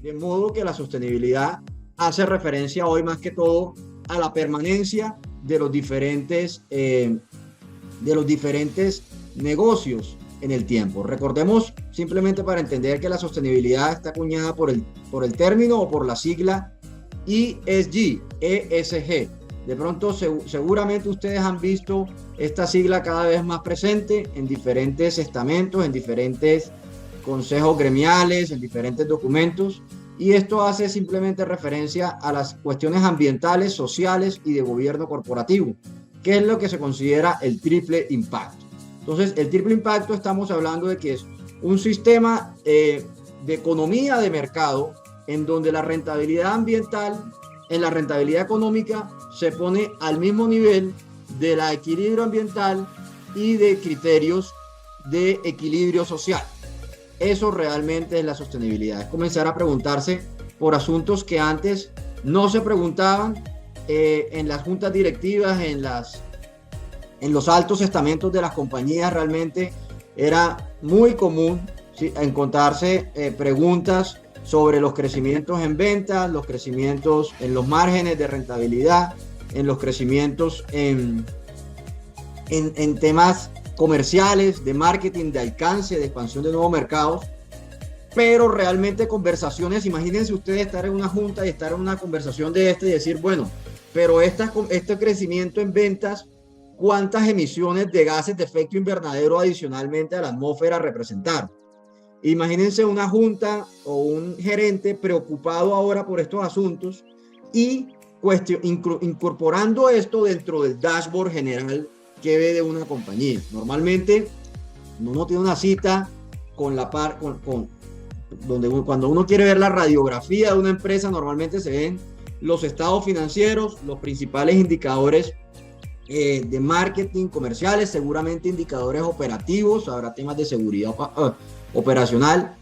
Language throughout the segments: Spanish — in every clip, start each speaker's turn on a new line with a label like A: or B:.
A: De modo que la sostenibilidad hace referencia hoy más que todo a la permanencia de los diferentes negocios en el tiempo. Recordemos, simplemente para entender, que la sostenibilidad está acuñada por el término o por la sigla ESG, ESG. De pronto, seguramente ustedes han visto esta sigla cada vez más presente en diferentes estamentos, en diferentes consejos gremiales, en diferentes documentos, y esto hace simplemente referencia a las cuestiones ambientales, sociales y de gobierno corporativo, que es lo que se considera el triple impacto. Entonces, el triple impacto, estamos hablando de que es un sistema de economía de mercado en donde la rentabilidad ambiental, en la rentabilidad económica, se pone al mismo nivel de la equilibrio ambiental y de criterios de equilibrio social. Eso realmente es la sostenibilidad. Es comenzar a preguntarse por asuntos que antes no se preguntaban en las juntas directivas, en los altos estamentos de las compañías. Realmente era muy común, ¿sí?, encontrarse preguntas sobre los crecimientos en ventas, los crecimientos en los márgenes de rentabilidad, en los crecimientos en temas comerciales, de marketing, de alcance, de expansión de nuevos mercados. Pero realmente conversaciones, imagínense ustedes estar en una junta y estar en una conversación de y decir, bueno, pero este crecimiento en ventas, ¿cuántas emisiones de gases de efecto invernadero adicionalmente a la atmósfera representaron? Imagínense una junta o un gerente preocupado ahora por estos asuntos y incorporando esto dentro del dashboard general que ve de una compañía. Normalmente uno tiene una cita con donde cuando uno quiere ver la radiografía de una empresa, normalmente se ven los estados financieros, los principales indicadores de marketing, comerciales, seguramente indicadores operativos, habrá temas de seguridad operacional,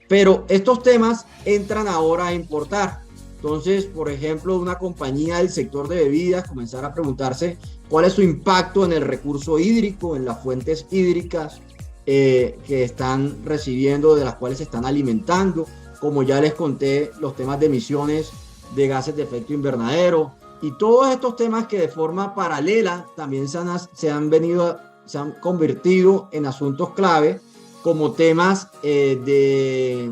A: pero estos temas entran ahora a importar. Entonces, por ejemplo, una compañía del sector de bebidas comenzar a preguntarse cuál es su impacto en el recurso hídrico, en las fuentes hídricas que están recibiendo, de las cuales se están alimentando. Como ya les conté, los temas de emisiones de gases de efecto invernadero y todos estos temas que de forma paralela también se han convertido en asuntos clave, como temas de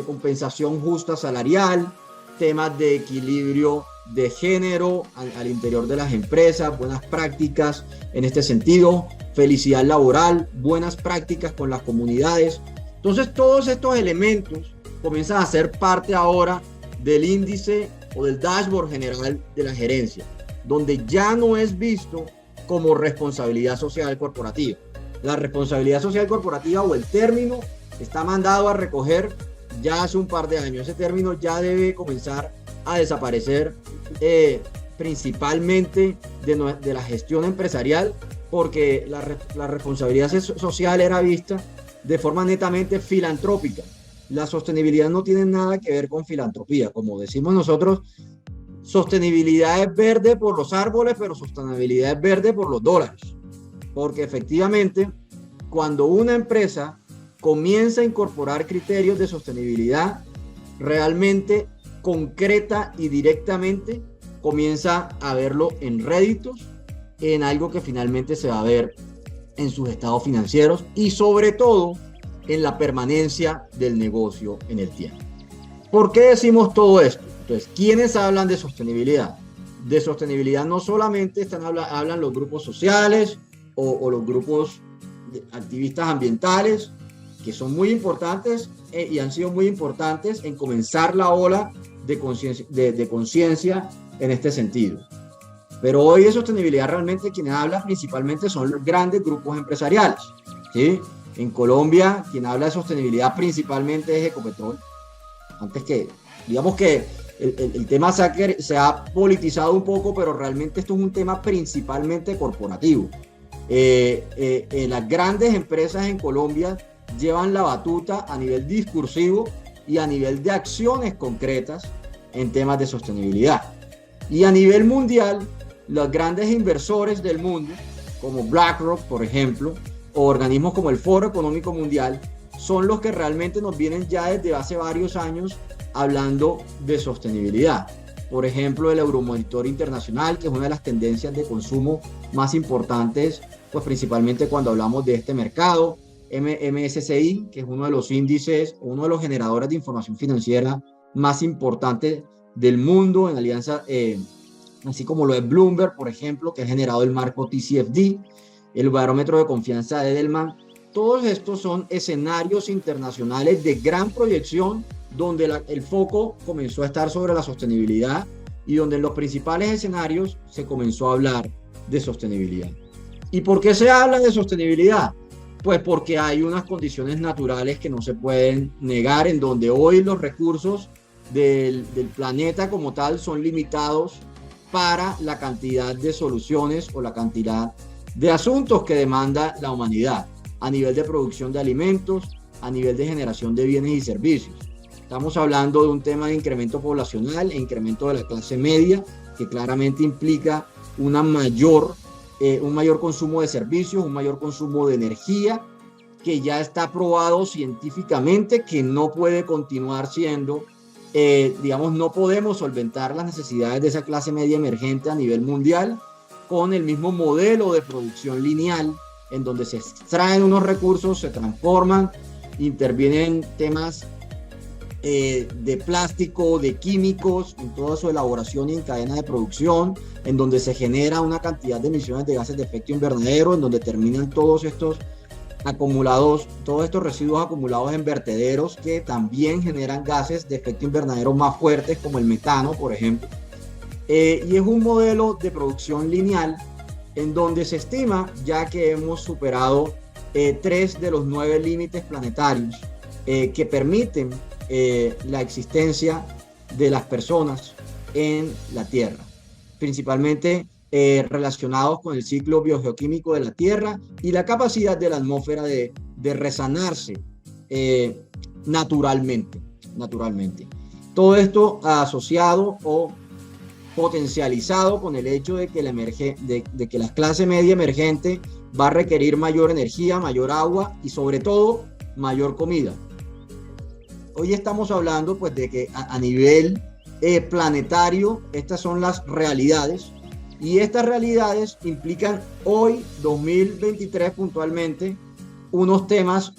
A: compensación justa salarial, temas de equilibrio de género al interior de las empresas, buenas prácticas en este sentido, felicidad laboral, buenas prácticas con las comunidades. Entonces, todos estos elementos comienzan a ser parte ahora del índice o del dashboard general de la gerencia, donde ya no es visto como responsabilidad social corporativa. La responsabilidad social corporativa, o el término, está mandado a recoger ya hace un par de años. Ese término ya debe comenzar a desaparecer, principalmente de la gestión empresarial, porque la responsabilidad social era vista de forma netamente filantrópica. La sostenibilidad no tiene nada que ver con filantropía. Como decimos nosotros, sostenibilidad es verde por los árboles, pero sostenibilidad es verde por los dólares. Porque efectivamente, cuando una empresa comienza a incorporar criterios de sostenibilidad, realmente concreta y directamente comienza a verlo en réditos, en algo que finalmente se va a ver en sus estados financieros y sobre todo en la permanencia del negocio en el tiempo. ¿Por qué decimos todo esto? Entonces, ¿quiénes hablan de sostenibilidad? De sostenibilidad no solamente hablan los grupos sociales o los grupos activistas ambientales, que son muy importantes y han sido muy importantes en comenzar la ola de conciencia en este sentido. Pero hoy de sostenibilidad realmente quienes hablan principalmente son los grandes grupos empresariales, ¿sí? En Colombia, quien habla de sostenibilidad principalmente es Ecopetrol. Antes que, digamos que el tema se ha politizado un poco, pero realmente esto es un tema principalmente corporativo. Las grandes empresas en Colombia llevan la batuta a nivel discursivo y a nivel de acciones concretas en temas de sostenibilidad. Y a nivel mundial, los grandes inversores del mundo, como BlackRock, por ejemplo, o organismos como el Foro Económico Mundial, son los que realmente nos vienen ya desde hace varios años hablando de sostenibilidad. Por ejemplo, el Euromonitor Internacional, que es una de las tendencias de consumo más importantes, pues principalmente cuando hablamos de este mercado. MSCI, que es uno de los índices, uno de los generadores de información financiera más importantes del mundo, en alianza, así como lo es Bloomberg, por ejemplo, que ha generado el marco TCFD, el barómetro de confianza de Edelman. Todos estos son escenarios internacionales de gran proyección donde el foco comenzó a estar sobre la sostenibilidad y donde en los principales escenarios se comenzó a hablar de sostenibilidad. ¿Y por qué se habla de sostenibilidad? Pues porque hay unas condiciones naturales que no se pueden negar, en donde hoy los recursos del planeta como tal son limitados para la cantidad de soluciones o la cantidad de asuntos que demanda la humanidad a nivel de producción de alimentos, a nivel de generación de bienes y servicios. Estamos hablando de un tema de incremento poblacional e incremento de la clase media, que claramente implica un mayor consumo de servicios, un mayor consumo de energía, que ya está probado científicamente que no puede continuar siendo, no podemos solventar las necesidades de esa clase media emergente a nivel mundial con el mismo modelo de producción lineal, en donde se extraen unos recursos, se transforman, intervienen temas de plástico, de químicos, en toda su elaboración y en cadena de producción, en donde se genera una cantidad de emisiones de gases de efecto invernadero, en donde terminan todos estos residuos acumulados en vertederos que también generan gases de efecto invernadero más fuertes, como el metano, por ejemplo. Y es un modelo de producción lineal en donde se estima ya que hemos superado 3 de los 9 límites planetarios que permiten la existencia de las personas en la Tierra, principalmente relacionados con el ciclo biogeoquímico de la Tierra y la capacidad de la atmósfera de resanarse naturalmente. Todo esto asociado o potencializado con el hecho de que la clase media emergente va a requerir mayor energía, mayor agua y sobre todo mayor comida. Hoy estamos hablando pues de que a nivel planetario estas son las realidades, y estas realidades implican hoy 2023 puntualmente unos temas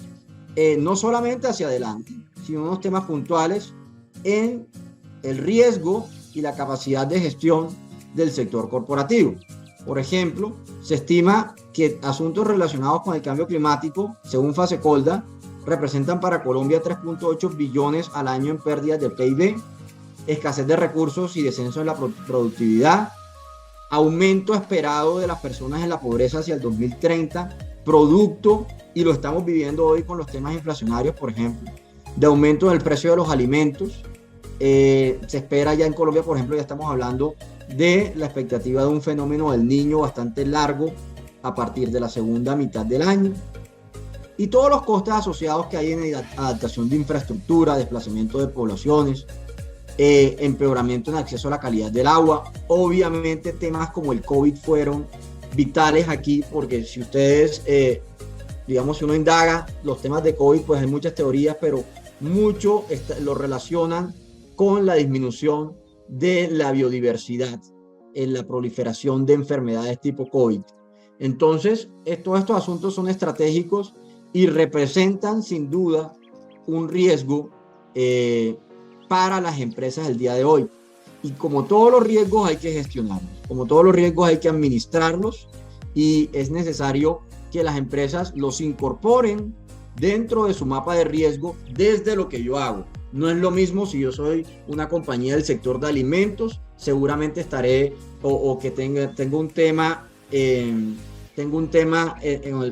A: no solamente hacia adelante, sino unos temas puntuales en el riesgo y la capacidad de gestión del sector corporativo. Por ejemplo, se estima que asuntos relacionados con el cambio climático, según Fasecolda, representan para Colombia 3.8 billones al año en pérdidas de PIB, escasez de recursos y descenso en la productividad, aumento esperado de las personas en la pobreza hacia el 2030, producto, y lo estamos viviendo hoy con los temas inflacionarios, por ejemplo, de aumento del precio de los alimentos. Se espera ya en Colombia, por ejemplo, ya estamos hablando de la expectativa de un fenómeno del Niño bastante largo a partir de la segunda mitad del año. Y todos los costes asociados que hay en adaptación de infraestructura, desplazamiento de poblaciones, empeoramiento en acceso a la calidad del agua. Obviamente temas como el COVID fueron vitales aquí, porque si ustedes, si uno indaga los temas de COVID, pues hay muchas teorías, pero mucho lo relacionan con la disminución de la biodiversidad en la proliferación de enfermedades tipo COVID. Entonces, todos estos asuntos son estratégicos y representan sin duda un riesgo para las empresas del día de hoy. Y como todos los riesgos hay que gestionarlos, como todos los riesgos hay que administrarlos, y es necesario que las empresas los incorporen dentro de su mapa de riesgo desde lo que yo hago. No es lo mismo si yo soy una compañía del sector de alimentos, seguramente estaré o que tengo un tema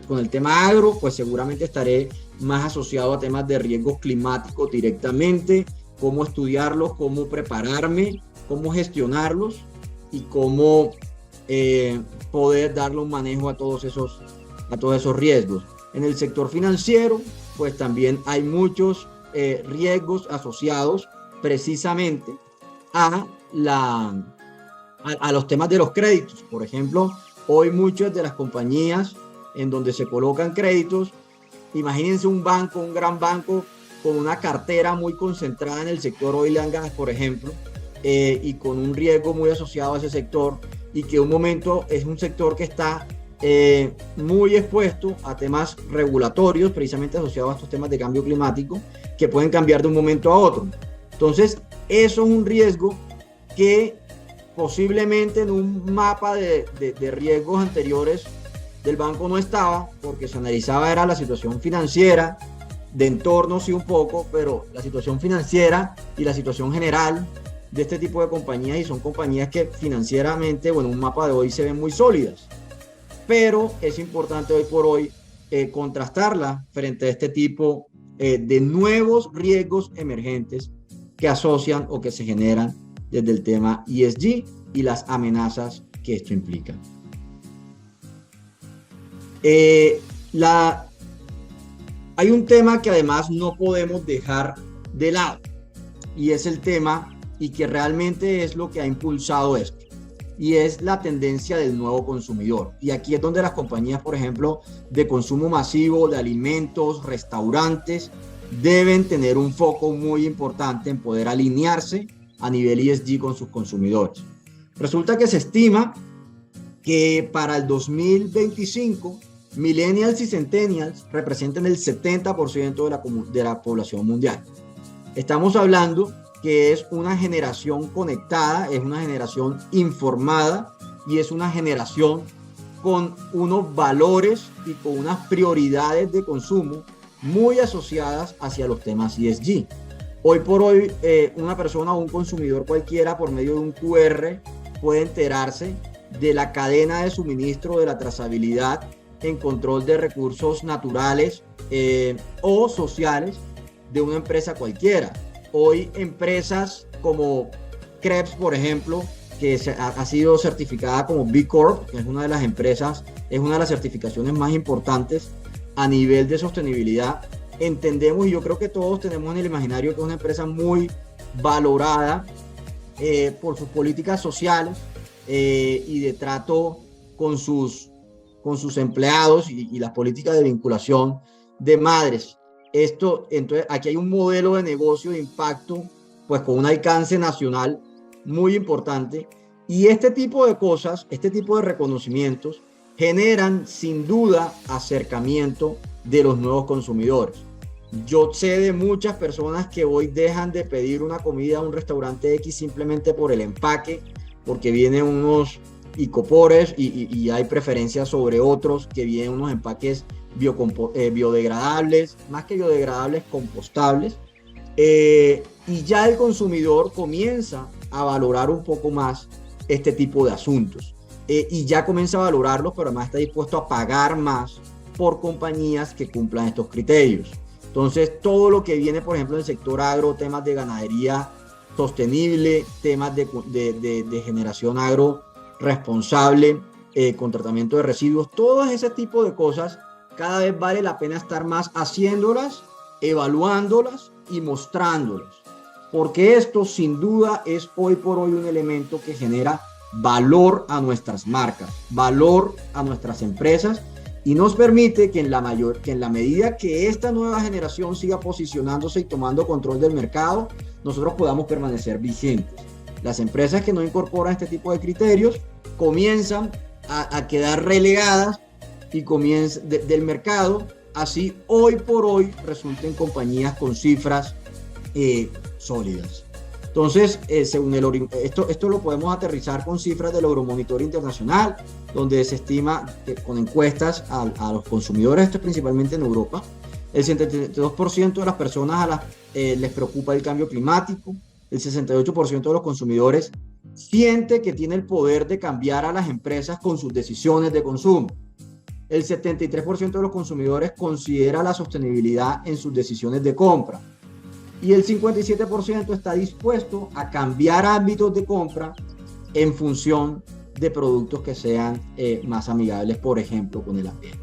A: con el tema agro, pues seguramente estaré más asociado a temas de riesgos climáticos directamente, cómo estudiarlos, cómo prepararme, cómo gestionarlos y cómo poder darle un manejo a todos esos riesgos. En el sector financiero, pues también hay muchos riesgos asociados precisamente a los temas de los créditos. Por ejemplo, hoy muchas de las compañías en donde se colocan créditos Imagínense un banco, un gran banco con una cartera muy concentrada en el sector oil and gas, por ejemplo, y con un riesgo muy asociado a ese sector, y que un momento es un sector que está muy expuesto a temas regulatorios, precisamente asociados a estos temas de cambio climático, que pueden cambiar de un momento a otro. Entonces, eso es un riesgo que posiblemente en un mapa de riesgos anteriores del banco no estaba, porque se analizaba era la situación financiera, de entorno sí un poco, pero la situación financiera y la situación general de este tipo de compañías, y son compañías que financieramente, bueno, un mapa de hoy se ven muy sólidas, pero es importante hoy por hoy contrastarla frente a este tipo de nuevos riesgos emergentes que asocian o que se generan desde el tema ESG y las amenazas que esto implica. Hay un tema que además no podemos dejar de lado, y es el tema, y que realmente es lo que ha impulsado esto, y es la tendencia del nuevo consumidor. Y aquí es donde las compañías, por ejemplo, de consumo masivo, de alimentos, restaurantes, deben tener un foco muy importante en poder alinearse a nivel ESG con sus consumidores. Resulta que se estima que para el 2025, millennials y centennials representan el 70% de la población mundial. Estamos hablando que es una generación conectada, es una generación informada, y es una generación con unos valores y con unas prioridades de consumo muy asociadas hacia los temas ESG. Hoy por hoy, una persona o un consumidor cualquiera, por medio de un QR, puede enterarse de la cadena de suministro, de la trazabilidad en control de recursos naturales o sociales de una empresa cualquiera. Hoy empresas como Krebs, por ejemplo, que ha sido certificada como B Corp, que es una de las empresas, es una de las certificaciones más importantes a nivel de sostenibilidad. Entendemos, y yo creo que todos tenemos en el imaginario, que es una empresa muy valorada por sus políticas sociales y de trato con sus empleados, y las políticas de vinculación de madres. Entonces, aquí hay un modelo de negocio de impacto, pues con un alcance nacional muy importante, y este tipo de cosas, este tipo de reconocimientos generan sin duda acercamiento de los nuevos consumidores. Yo sé de muchas personas que hoy dejan de pedir una comida a un restaurante X simplemente por el empaque, porque vienen unos icopores y hay preferencias sobre otros que vienen unos empaques biodegradables, más que biodegradables, compostables, y ya el consumidor comienza a valorar un poco más este tipo de asuntos, y ya comienza a valorarlos, pero además está dispuesto a pagar más por compañías que cumplan estos criterios. Entonces, todo lo que viene, por ejemplo, del sector agro, temas de ganadería sostenible, temas de generación agro responsable, con tratamiento de residuos, todo ese tipo de cosas, cada vez vale la pena estar más haciéndolas, evaluándolas y mostrándolas, porque esto sin duda es hoy por hoy un elemento que genera valor a nuestras marcas, valor a nuestras empresas, y nos permite que en la medida que esta nueva generación siga posicionándose y tomando control del mercado, nosotros podamos permanecer vigentes. Las empresas que no incorporan este tipo de criterios comienzan a quedar relegadas y del mercado, así hoy por hoy resulten compañías con cifras sólidas. Entonces, según esto lo podemos aterrizar con cifras del Euromonitor Internacional, donde se estima que con encuestas a los consumidores, esto es principalmente en Europa, el 72% de las personas les preocupa el cambio climático, el 68% de los consumidores siente que tiene el poder de cambiar a las empresas con sus decisiones de consumo. El 73% de los consumidores considera la sostenibilidad en sus decisiones de compra. Y el 57% está dispuesto a cambiar ámbitos de compra en función de productos que sean más amigables, por ejemplo, con el ambiente.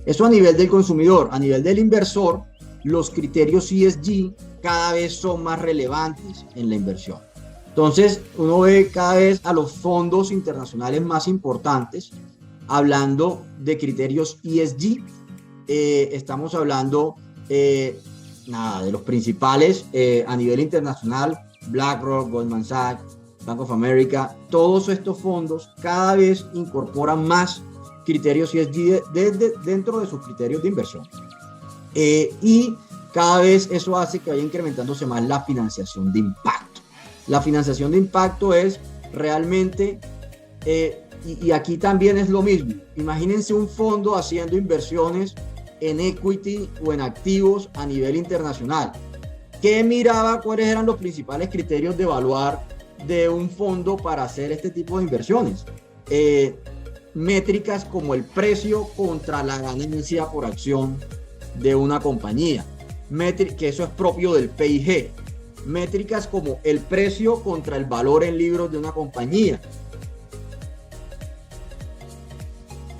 A: Eso a nivel del consumidor. A nivel del inversor, los criterios ESG cada vez son más relevantes en la inversión. Entonces, uno ve cada vez a los fondos internacionales más importantes hablando de criterios ESG, estamos hablando de los principales a nivel internacional: BlackRock, Goldman Sachs, Bank of America. Todos estos fondos cada vez incorporan más criterios ESG dentro de sus criterios de inversión. Y cada vez eso hace que vaya incrementándose más la financiación de impacto. La financiación de impacto es realmente, y aquí también es lo mismo. Imagínense un fondo haciendo inversiones en equity o en activos a nivel internacional. ¿Qué miraba? ¿Cuáles eran los principales criterios de evaluar de un fondo para hacer este tipo de inversiones? Métricas como el precio contra la ganancia por acción de una compañía, que eso es propio del P&G. Métricas como el precio contra el valor en libros de una compañía,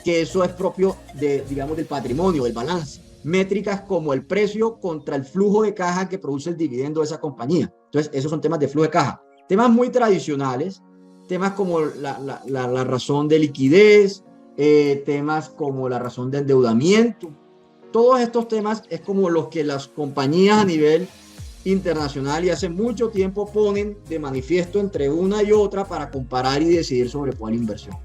A: que eso es propio del patrimonio, del balance. Métricas como el precio contra el flujo de caja que produce el dividendo de esa compañía. Entonces, esos son temas de flujo de caja. Temas muy tradicionales, temas como la razón de liquidez, temas como la razón de endeudamiento. Todos estos temas es como los que las compañías a nivel internacional y hace mucho tiempo ponen de manifiesto entre una y otra para comparar y decidir sobre cuál inversión.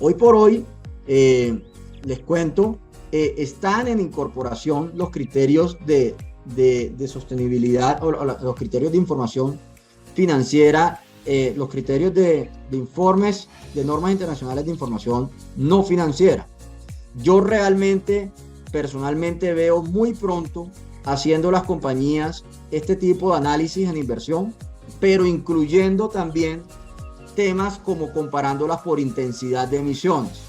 A: Hoy por hoy, les cuento, están en incorporación los criterios de sostenibilidad, o los criterios de información financiera, los criterios de informes de normas internacionales de información no financiera. Yo realmente, personalmente, veo muy pronto haciendo las compañías este tipo de análisis en inversión, pero incluyendo también temas como comparándolas por intensidad de emisiones.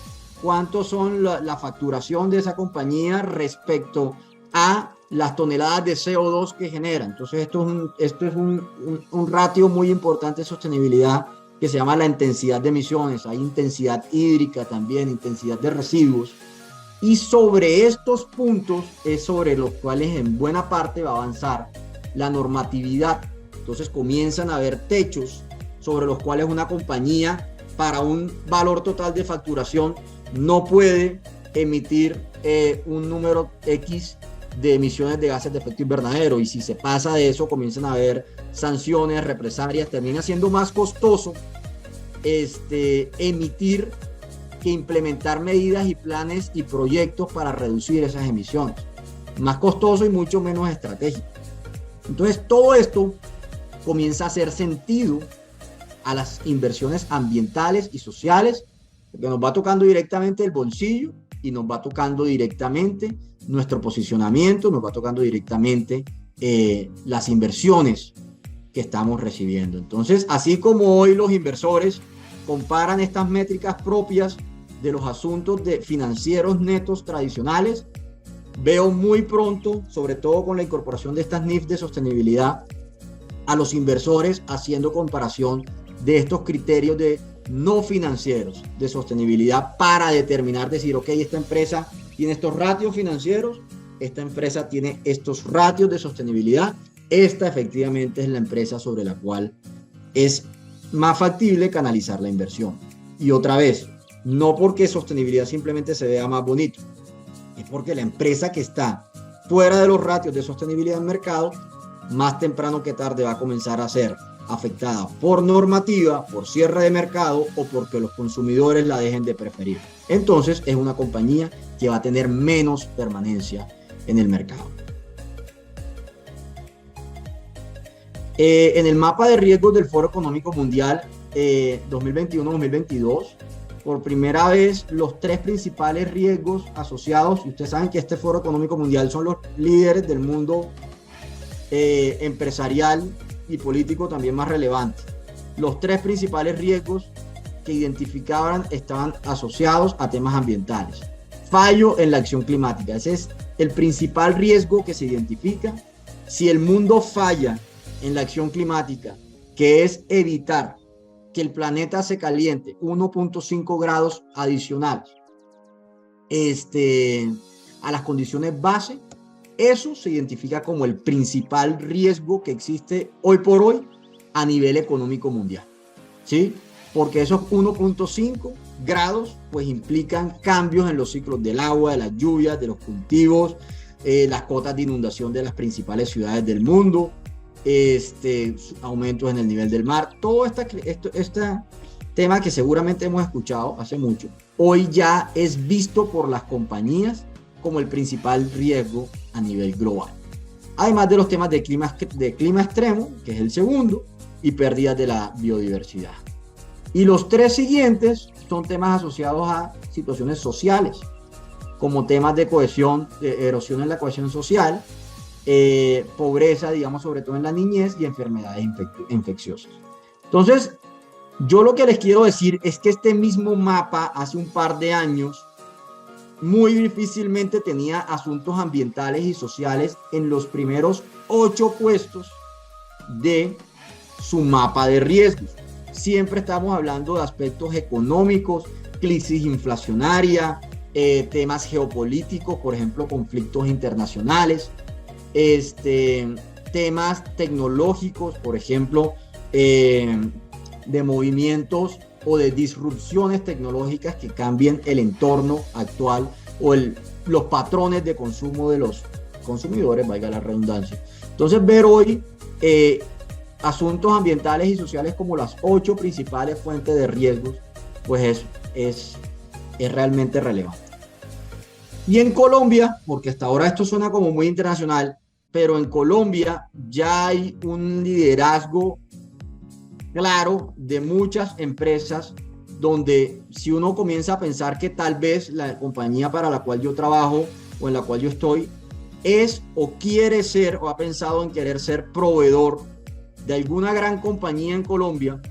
A: ¿Cuántos son la facturación de esa compañía respecto a las toneladas de CO2 que genera? Entonces esto es un ratio muy importante de sostenibilidad que se llama la intensidad de emisiones. Hay intensidad hídrica también, intensidad de residuos. Y sobre estos puntos es sobre los cuales en buena parte va a avanzar la normatividad. Entonces comienzan a haber techos sobre los cuales una compañía, para un valor total de facturación, no puede emitir un número X de emisiones de gases de efecto invernadero, y si se pasa de eso comienzan a haber sanciones, represalias. Termina siendo más costoso emitir que implementar medidas y planes y proyectos para reducir esas emisiones. Más costoso y mucho menos estratégico. Entonces todo esto comienza a hacer sentido a las inversiones ambientales y sociales, porque nos va tocando directamente el bolsillo y nos va tocando directamente nuestro posicionamiento, nos va tocando directamente las inversiones que estamos recibiendo. Entonces, así como hoy los inversores comparan estas métricas propias de los asuntos financieros netos tradicionales, veo muy pronto, sobre todo con la incorporación de estas NIF de sostenibilidad, a los inversores haciendo comparación de estos criterios no financieros de sostenibilidad para determinar, decir, ok, esta empresa tiene estos ratios financieros, esta empresa tiene estos ratios de sostenibilidad, esta efectivamente es la empresa sobre la cual es más factible canalizar la inversión. Y otra vez, no porque sostenibilidad simplemente se vea más bonito, es porque la empresa que está fuera de los ratios de sostenibilidad en mercado, más temprano que tarde va a comenzar a ser afectada por normativa, por cierre de mercado o porque los consumidores la dejen de preferir. Entonces es una compañía que va a tener menos permanencia en el mercado. En el mapa de riesgos del Foro Económico Mundial 2021-2022, por primera vez los tres principales riesgos asociados, y ustedes saben que este Foro Económico Mundial son los líderes del mundo empresarial y político también más relevante. Los tres principales riesgos que identificaban estaban asociados a temas ambientales. Fallo en la acción climática. Ese es el principal riesgo que se identifica. Si el mundo falla en la acción climática, que es evitar que el planeta se caliente 1.5 grados adicionales a las condiciones base, eso se identifica como el principal riesgo que existe hoy por hoy a nivel económico mundial, ¿sí? Porque esos 1.5 grados, pues implican cambios en los ciclos del agua, de las lluvias, de los cultivos, las cotas de inundación de las principales ciudades del mundo, aumentos en el nivel del mar, todo este tema que seguramente hemos escuchado hace mucho, hoy ya es visto por las compañías como el principal riesgo a nivel global. Además de los temas de clima extremo, que es el segundo, y pérdidas de la biodiversidad. Y los tres siguientes son temas asociados a situaciones sociales, como temas de cohesión, de erosión en la cohesión social, pobreza, digamos, sobre todo en la niñez, y enfermedades infecciosas. Entonces, yo lo que les quiero decir es que este mismo mapa hace un par de años muy difícilmente tenía asuntos ambientales y sociales en los primeros 8 puestos de su mapa de riesgos. Siempre estamos hablando de aspectos económicos, crisis inflacionaria, temas geopolíticos, por ejemplo, conflictos internacionales, temas tecnológicos, por ejemplo, de movimientos o de disrupciones tecnológicas que cambien el entorno actual o los patrones de consumo de los consumidores, valga la redundancia. Entonces, ver hoy asuntos ambientales y sociales como las 8 principales fuentes de riesgos, pues es realmente relevante. Y en Colombia, porque hasta ahora esto suena como muy internacional, pero en Colombia ya hay un liderazgo claro de muchas empresas donde si uno comienza a pensar que tal vez la compañía para la cual yo trabajo o en la cual yo estoy es o quiere ser o ha pensado en querer ser proveedor de alguna gran compañía en Colombia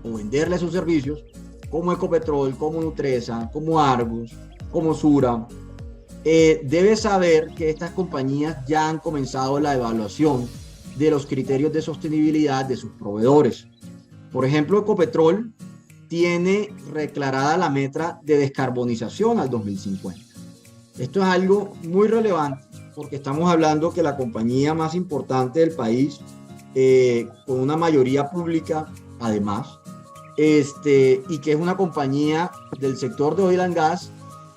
A: o venderle sus servicios, como Ecopetrol, como Nutresa, como Argos, como Sura, debe saber que estas compañías ya han comenzado la evaluación de los criterios de sostenibilidad de sus proveedores. Por ejemplo, Ecopetrol tiene declarada la meta de descarbonización al 2050. Esto es algo muy relevante porque estamos hablando que la compañía más importante del país, con una mayoría pública además, y que es una compañía del sector de oil and gas,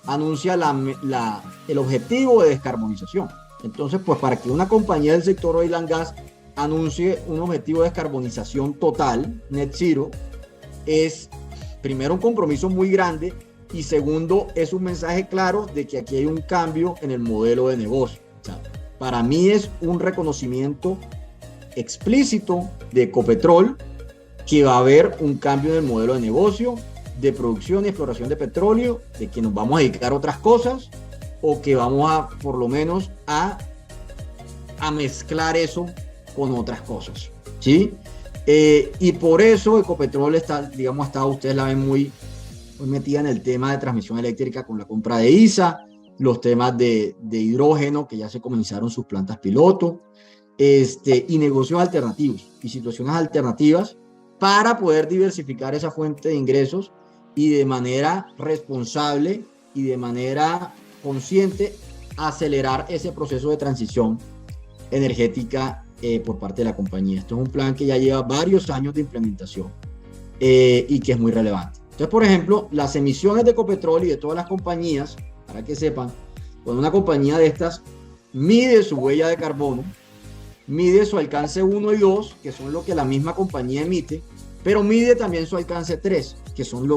A: anuncia el objetivo de descarbonización. Entonces, pues para que una compañía del sector oil and gas anuncie un objetivo de descarbonización total, net zero, es primero un compromiso muy grande y segundo es un mensaje claro de que aquí hay un cambio en el modelo de negocio. O sea, para mí es un reconocimiento explícito de Ecopetrol que va a haber un cambio en el modelo de negocio, de producción y exploración de petróleo, de que nos vamos a dedicar a otras cosas o que vamos a, por lo menos, a mezclar eso con otras cosas, ¿sí? Y por eso Ecopetrol está, digamos, ustedes la ven muy metida en el tema de transmisión eléctrica con la compra de ISA, los temas de hidrógeno, que ya se comenzaron sus plantas piloto, y negocios alternativos y situaciones alternativas para poder diversificar esa fuente de ingresos y de manera responsable y de manera consciente acelerar ese proceso de transición energética por parte de la compañía. Esto es un plan que ya lleva varios años de implementación y que es muy relevante. Entonces, por ejemplo, las emisiones de Ecopetrol y de todas las compañías, para que sepan, cuando una compañía de estas mide su huella de carbono, mide su alcance 1 y 2, que son lo que la misma compañía emite, pero mide también su alcance 3, que son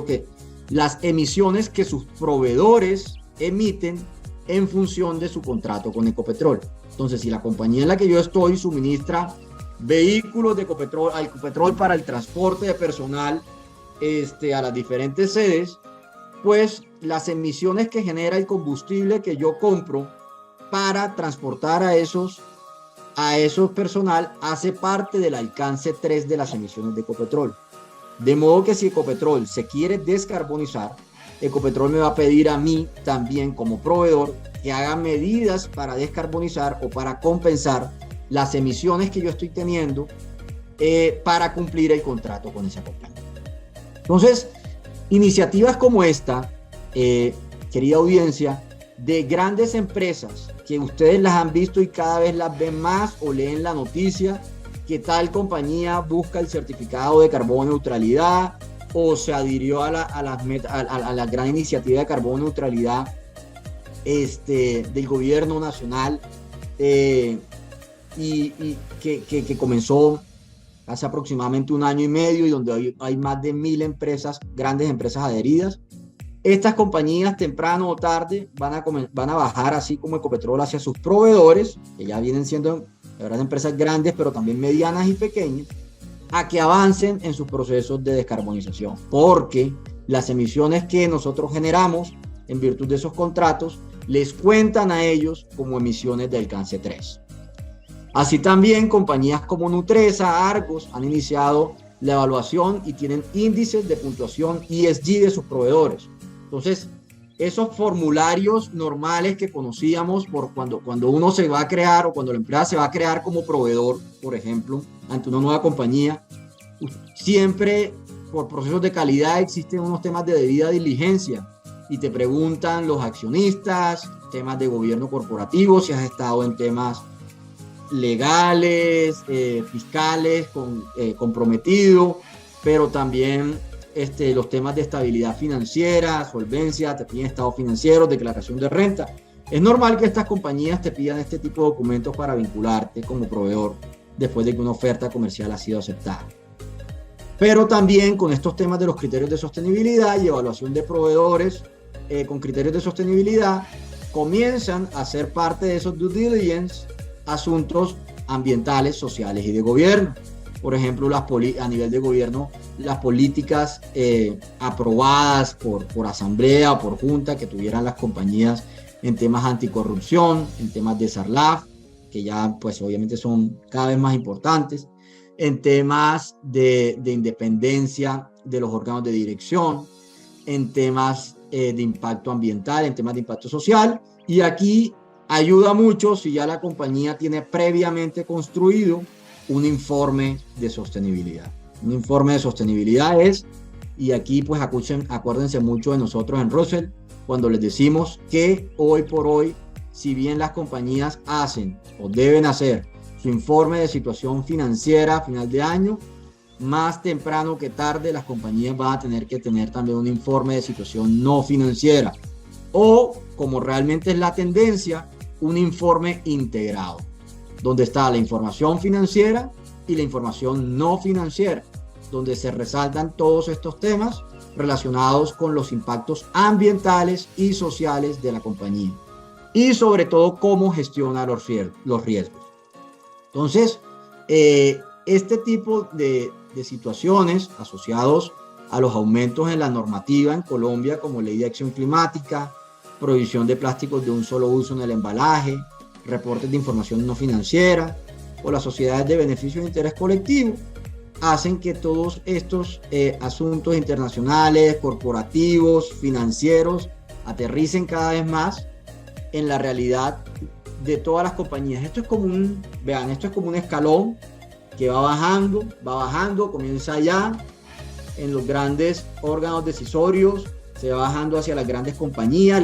A: las emisiones que sus proveedores emiten en función de su contrato con Ecopetrol. Entonces, si la compañía en la que yo estoy suministra vehículos de Ecopetrol para el transporte de personal a las diferentes sedes, pues las emisiones que genera el combustible que yo compro para transportar a esos personal hace parte del alcance 3 de las emisiones de Ecopetrol. De modo que si Ecopetrol se quiere descarbonizar, Ecopetrol me va a pedir a mí también como proveedor que haga medidas para descarbonizar o para compensar las emisiones que yo estoy teniendo para cumplir el contrato con esa compañía. Entonces, iniciativas como esta, querida audiencia, de grandes empresas que ustedes las han visto y cada vez las ven más o leen la noticia que tal compañía busca el certificado de carbono neutralidad, o se adhirió a la gran iniciativa de carbono neutralidad del gobierno nacional, y que comenzó hace aproximadamente 1 año y medio, y donde hay más de 1.000 empresas, grandes empresas adheridas. Estas compañías temprano o tarde van a bajar, así como Ecopetrol, hacia sus proveedores, que ya vienen siendo, la verdad, empresas grandes, pero también medianas y pequeñas, a que avancen en sus procesos de descarbonización, porque las emisiones que nosotros generamos en virtud de esos contratos les cuentan a ellos como emisiones de alcance 3. Así también compañías como Nutresa, Argos han iniciado la evaluación y tienen índices de puntuación ESG de sus proveedores. Entonces, esos formularios normales que conocíamos por cuando uno se va a crear, o cuando la empresa se va a crear como proveedor, por ejemplo, ante una nueva compañía, siempre por procesos de calidad existen unos temas de debida diligencia, y te preguntan los accionistas, temas de gobierno corporativo, si has estado en temas legales, fiscales, comprometido, pero también los temas de estabilidad financiera, solvencia, te piden estados financieros, declaración de renta. Es normal que estas compañías te pidan este tipo de documentos para vincularte como proveedor después de que una oferta comercial ha sido aceptada. Pero también con estos temas de los criterios de sostenibilidad y evaluación de proveedores con criterios de sostenibilidad, comienzan a ser parte de esos due diligence asuntos ambientales, sociales y de gobierno. Por ejemplo, a nivel de gobierno, las políticas aprobadas por asamblea o por junta que tuvieran las compañías en temas anticorrupción, en temas de SARLAF, que ya pues obviamente son cada vez más importantes, en temas de independencia de los órganos de dirección, en temas de impacto ambiental, en temas de impacto social. Y aquí ayuda mucho si ya la compañía tiene previamente construido un informe de sostenibilidad. Un informe de sostenibilidad y aquí pues acuérdense mucho de nosotros en Russell cuando les decimos que hoy por hoy, si bien las compañías hacen o deben hacer su informe de situación financiera a final de año, más temprano que tarde las compañías van a tener que tener también un informe de situación no financiera, o, como realmente es la tendencia, un informe integrado, donde está la información financiera y la información no financiera, donde se resaltan todos estos temas relacionados con los impactos ambientales y sociales de la compañía, y sobre todo cómo gestiona los riesgos. Entonces, este tipo de situaciones asociados a los aumentos en la normativa en Colombia, como Ley de Acción Climática, prohibición de plásticos de un solo uso en el embalaje, reportes de información no financiera o las sociedades de beneficio de interés colectivo, hacen que todos estos asuntos internacionales, corporativos, financieros, aterricen cada vez más en la realidad de todas las compañías. Esto es como un escalón que va bajando, comienza allá en los grandes órganos decisorios, se va bajando hacia las grandes compañías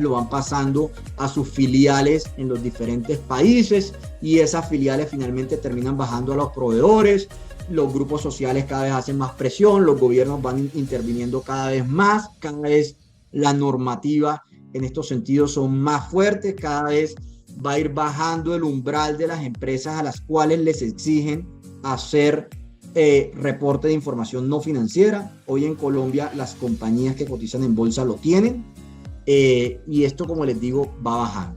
A: lo van pasando a sus filiales en los diferentes países, y esas filiales finalmente terminan bajando a los proveedores. Los grupos sociales cada vez hacen más presión, los gobiernos van interviniendo cada vez la normativa en estos sentidos son más fuertes, cada vez va a ir bajando el umbral de las empresas a las cuales les exigen hacer reporte de información no financiera. Hoy en Colombia las compañías que cotizan en bolsa lo tienen, y esto, como les digo, va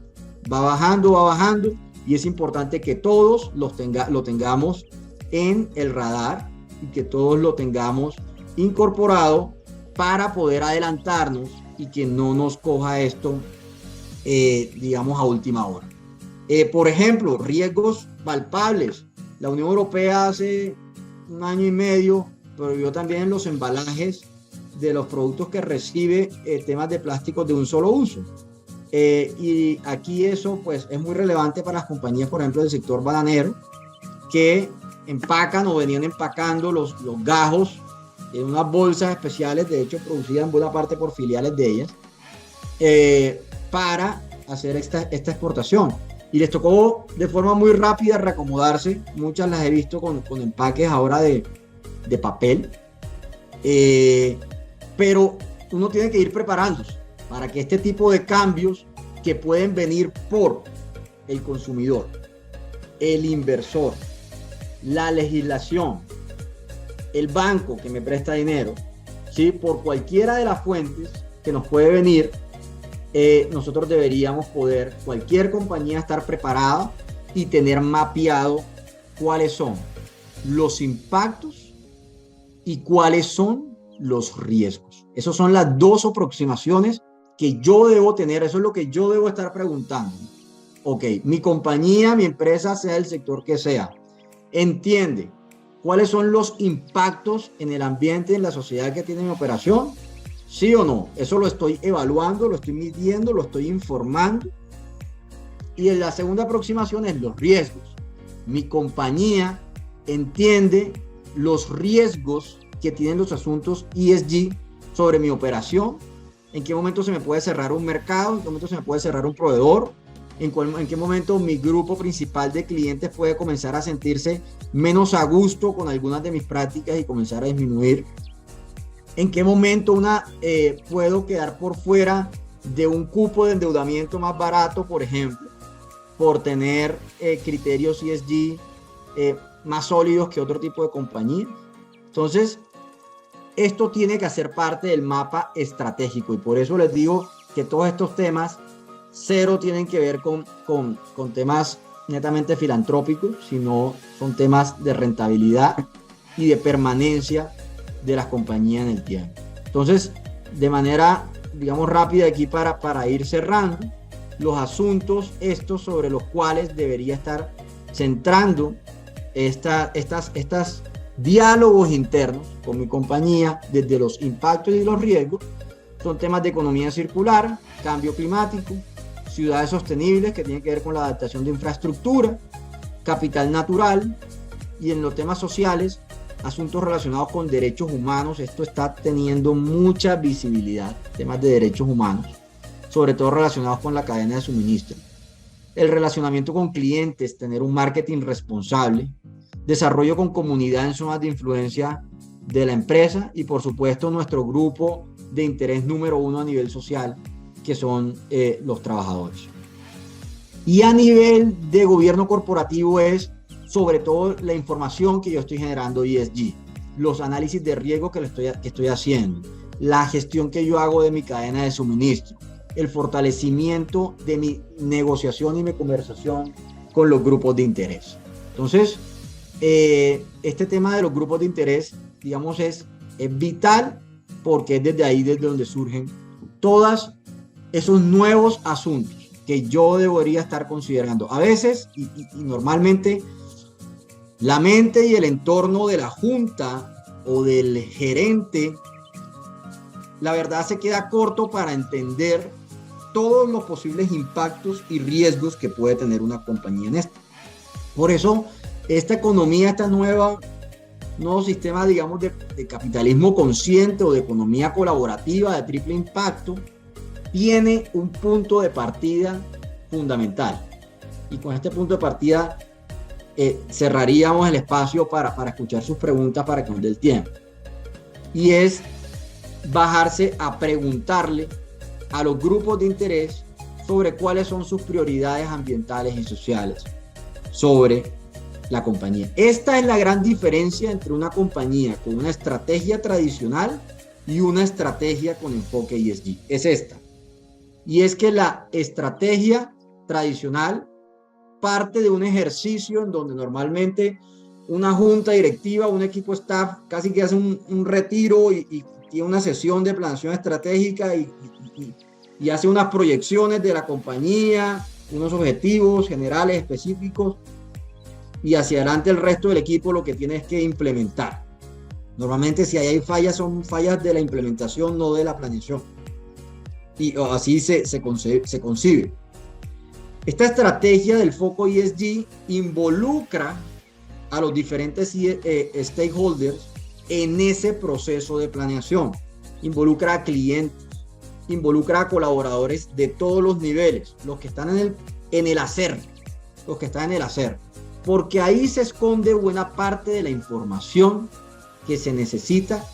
A: bajando, y es importante que todos lo tengamos en el radar y que todos lo tengamos incorporado para poder adelantarnos y que no nos coja esto digamos a última hora. Por ejemplo, riesgos palpables. La Unión Europea hace 1 año y medio prohibió también los embalajes de los productos que recibe temas de plásticos de un solo uso. Y aquí eso pues es muy relevante para las compañías, por ejemplo, del sector bananero, que empacan o venían empacando los gajos en unas bolsas especiales, de hecho producidas en buena parte por filiales de ellas, para hacer esta exportación. Y les tocó de forma muy rápida reacomodarse. Muchas las he visto con empaques ahora de papel, Pero uno tiene que ir preparándose para que este tipo de cambios que pueden venir por el consumidor, el inversor, la legislación, el banco que me presta dinero, ¿sí? Por cualquiera de las fuentes que nos puede venir, nosotros deberíamos poder, cualquier compañía, estar preparada y tener mapeado cuáles son los impactos y cuáles son los riesgos. Esas son las dos aproximaciones que yo debo tener, eso es lo que yo debo estar preguntando. Ok, mi compañía, mi empresa, sea el sector que sea, entiende cuáles son los impactos en el ambiente, en la sociedad que tiene mi operación, ¿sí o no? Eso lo estoy evaluando, lo estoy midiendo, lo estoy informando. Y en la segunda aproximación es los riesgos. Mi compañía entiende los riesgos que tienen los asuntos ESG sobre mi operación, en qué momento se me puede cerrar un mercado, en qué momento se me puede cerrar un proveedor, en qué momento mi grupo principal de clientes puede comenzar a sentirse menos a gusto con algunas de mis prácticas y comenzar a disminuir, en qué momento puedo quedar por fuera de un cupo de endeudamiento más barato, por ejemplo, por tener criterios ESG más sólidos que otro tipo de compañía. Entonces, esto tiene que hacer parte del mapa estratégico y por eso les digo que todos estos temas cero tienen que ver con temas netamente filantrópicos, sino son temas de rentabilidad y de permanencia de las compañías en el tiempo. Entonces, de manera, digamos, rápida aquí para ir cerrando, los asuntos estos sobre los cuales debería estar centrando estas diálogos internos con mi compañía desde los impactos y los riesgos son temas de economía circular, cambio climático, ciudades sostenibles que tienen que ver con la adaptación de infraestructura, capital natural y en los temas sociales, asuntos relacionados con derechos humanos. Esto está teniendo mucha visibilidad, temas de derechos humanos, sobre todo relacionados con la cadena de suministro. El relacionamiento con clientes, tener un marketing responsable, desarrollo con comunidad en zonas de influencia de la empresa y por supuesto nuestro grupo de interés número uno a nivel social, que son los trabajadores. Y a nivel de gobierno corporativo es sobre todo la información que yo estoy generando ESG, los análisis de riesgo que estoy haciendo, la gestión que yo hago de mi cadena de suministro, el fortalecimiento de mi negociación y mi conversación con los grupos de interés. Entonces, este tema de los grupos de interés, digamos, es vital porque es desde donde surgen todos esos nuevos asuntos que yo debería estar considerando. A veces y normalmente la mente y el entorno de la junta o del gerente, la verdad se queda corto para entender todos los posibles impactos y riesgos que puede tener una compañía en esto. Por eso, esta economía, este nuevo sistema, digamos, de capitalismo consciente o de economía colaborativa de triple impacto, tiene un punto de partida fundamental. Y con este punto de partida cerraríamos el espacio para escuchar sus preguntas para que nos dé el tiempo. Y es bajarse a preguntarle a los grupos de interés sobre cuáles son sus prioridades ambientales y sociales sobre la compañía. Esta es la gran diferencia entre una compañía con una estrategia tradicional y una estrategia con enfoque ESG. Es esta. Y es que la estrategia tradicional parte de un ejercicio en donde normalmente una junta directiva, un equipo staff casi que hace un retiro y tiene una sesión de planeación estratégica y hace unas proyecciones de la compañía, unos objetivos generales específicos y hacia adelante el resto del equipo lo que tiene es que implementar. Normalmente si hay fallas son fallas de la implementación, no de la planeación. Y así se concibe. Esta estrategia del foco ESG involucra a los diferentes stakeholders en ese proceso de planeación. Involucra a clientes, involucra a colaboradores de todos los niveles, los que están en el hacer, porque ahí se esconde buena parte de la información que se necesita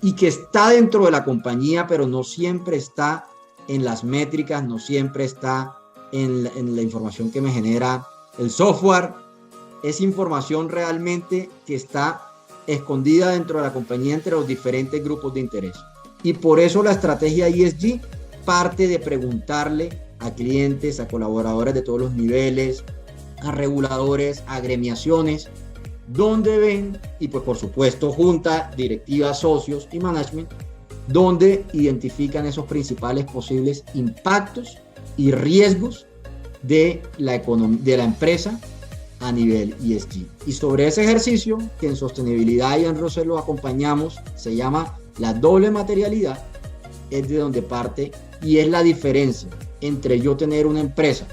A: y que está dentro de la compañía, pero no siempre está en las métricas, no siempre está en la información que me genera el software. Es información realmente que está escondida dentro de la compañía entre los diferentes grupos de interés. Y por eso la estrategia ESG parte de preguntarle a clientes, a colaboradores de todos los niveles, a reguladores, a agremiaciones, dónde ven, y pues por supuesto junta, directiva, socios y management, donde identifican esos principales posibles impactos y riesgos de la empresa a nivel ESG. Y sobre ese ejercicio, que en sostenibilidad y en ROCE lo acompañamos, se llama la doble materialidad, es de donde parte y es la diferencia entre yo tener una empresa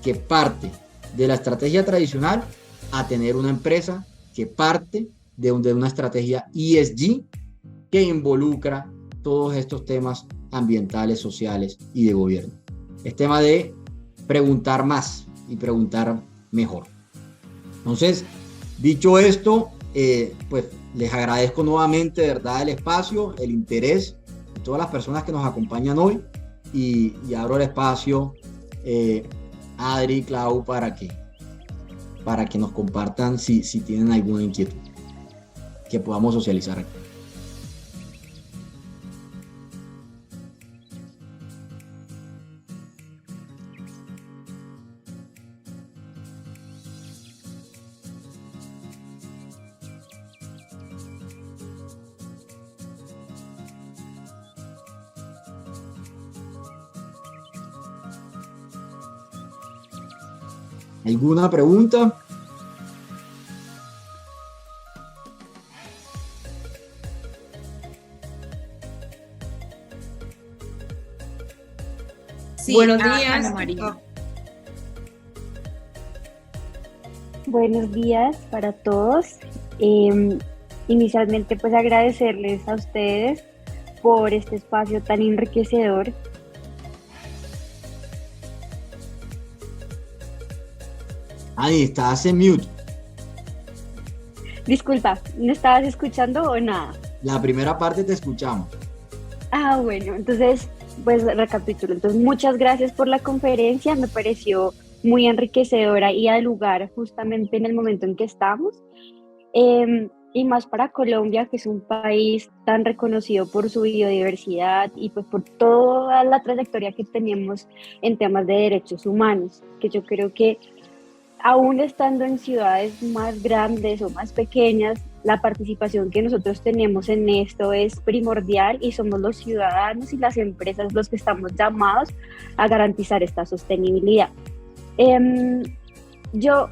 A: que parte de la estrategia tradicional a tener una empresa que parte de una estrategia ESG que involucra todos estos temas ambientales, sociales y de gobierno. Es tema de preguntar más y preguntar mejor. Entonces, dicho esto, pues les agradezco nuevamente, de verdad, el espacio, el interés de todas las personas que nos acompañan hoy y abro el espacio, Adri, Clau, para que nos compartan si tienen alguna inquietud que podamos socializar aquí. ¿Alguna pregunta?
B: Sí,
C: buenos días,
B: Ana María.
D: Buenos días para todos. Inicialmente, pues agradecerles a ustedes por este espacio tan enriquecedor.
A: Ahí estás en mute.
D: Disculpa, ¿no estabas escuchando o nada?
A: La primera parte te escuchamos.
D: Bueno, entonces, pues recapitulo. Entonces, muchas gracias por la conferencia, me pareció muy enriquecedora y al lugar justamente en el momento en que estamos. Y más para Colombia, que es un país tan reconocido por su biodiversidad y pues por toda la trayectoria que tenemos en temas de derechos humanos, que yo creo que aún estando en ciudades más grandes o más pequeñas, la participación que nosotros tenemos en esto es primordial y somos los ciudadanos y las empresas los que estamos llamados a garantizar esta sostenibilidad. Yo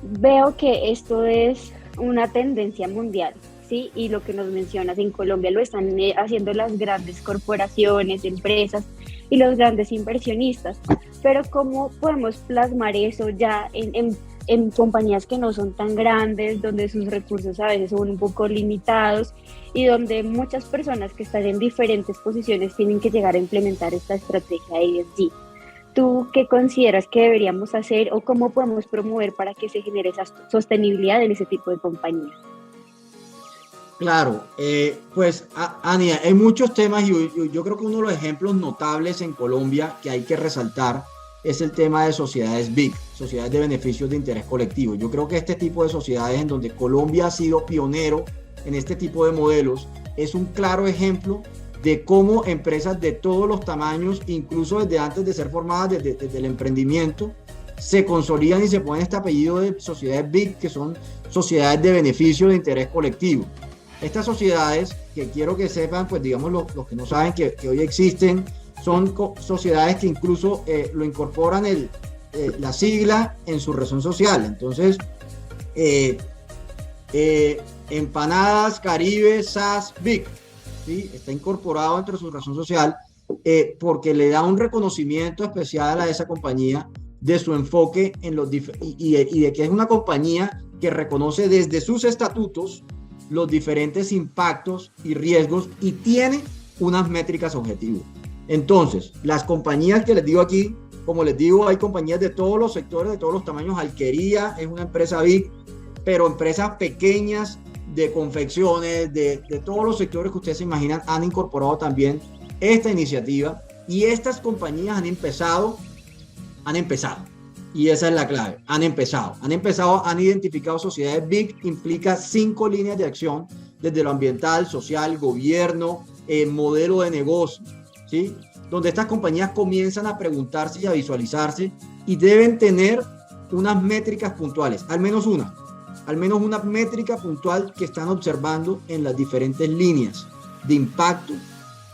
D: veo que esto es una tendencia mundial, ¿sí? Y lo que nos mencionas, en Colombia lo están haciendo las grandes corporaciones, empresas y los grandes inversionistas, pero ¿cómo podemos plasmar eso ya en compañías que no son tan grandes, donde sus recursos a veces son un poco limitados y donde muchas personas que están en diferentes posiciones tienen que llegar a implementar esta estrategia ESG? ¿Tú qué consideras que deberíamos hacer o cómo podemos promover para que se genere esa sostenibilidad en ese tipo de compañías?
A: Claro, pues Ania, hay muchos temas y yo creo que uno de los ejemplos notables en Colombia que hay que resaltar es el tema de sociedades BIC, sociedades de beneficios de interés colectivo. Yo creo que este tipo de sociedades en donde Colombia ha sido pionero en este tipo de modelos es un claro ejemplo de cómo empresas de todos los tamaños, incluso desde antes de ser formadas, desde el emprendimiento, se consolidan y se ponen este apellido de sociedades BIC, que son sociedades de beneficio de interés colectivo. Estas sociedades, que quiero que sepan, pues digamos los que no saben que hoy existen, son sociedades que incluso lo incorporan la sigla en su razón social. Entonces, Empanadas Caribe SAS BIC, ¿sí? Está incorporado entre su razón social porque le da un reconocimiento especial a esa compañía de su enfoque en y de que es una compañía que reconoce desde sus estatutos los diferentes impactos y riesgos y tiene unas métricas objetivas. Entonces, las compañías que les digo aquí, como les digo, hay compañías de todos los sectores, de todos los tamaños. Alquería es una empresa BIC, pero empresas pequeñas de confecciones, de todos los sectores que ustedes se imaginan, han incorporado también esta iniciativa, y estas compañías han empezado, y esa es la clave, han empezado, han identificado sociedades BIC, implica 5 líneas de acción, desde lo ambiental, social, gobierno, modelo de negocio, ¿sí? Donde estas compañías comienzan a preguntarse y a visualizarse, y deben tener unas métricas puntuales, al menos una métrica puntual que están observando en las diferentes líneas de impacto,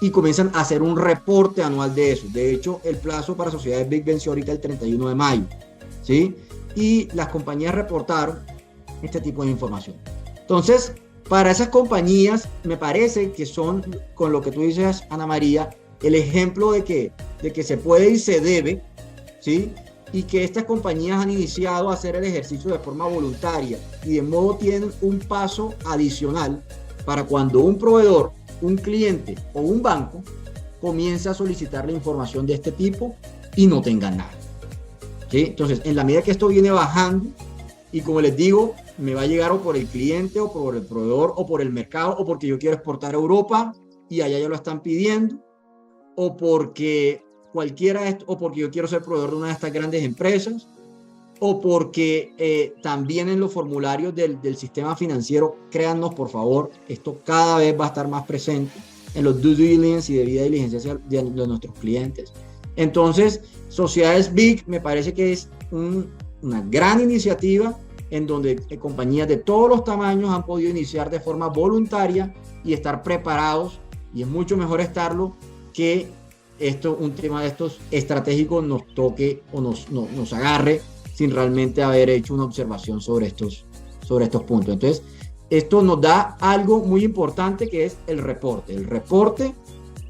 A: y comienzan a hacer un reporte anual de eso. De hecho, el plazo para sociedades BIC venció ahorita el 31 de mayo, ¿sí? Y las compañías reportaron este tipo de información. Entonces, para esas compañías, me parece que son, con lo que tú dices, Ana María, el ejemplo de que se puede y se debe, ¿sí? Y que estas compañías han iniciado a hacer el ejercicio de forma voluntaria, y de modo tienen un paso adicional para cuando un proveedor, un cliente o un banco comienza a solicitar la información de este tipo y no tengan nada, ¿sí? Entonces, en la medida que esto viene bajando, y como les digo, me va a llegar o por el cliente o por el proveedor o por el mercado, o porque yo quiero exportar a Europa y allá ya lo están pidiendo, o porque o porque yo quiero ser proveedor de una de estas grandes empresas, o porque también en los formularios del sistema financiero, créannos por favor, esto cada vez va a estar más presente en los due diligence y debida diligencia de nuestros clientes. Entonces, Sociedades BIC me parece que es una gran iniciativa, en donde compañías de todos los tamaños han podido iniciar de forma voluntaria y estar preparados, y es mucho mejor estarlo que un tema de estos estratégicos nos toque o nos agarre sin realmente haber hecho una observación sobre estos puntos. Entonces, esto nos da algo muy importante, que es el reporte. El reporte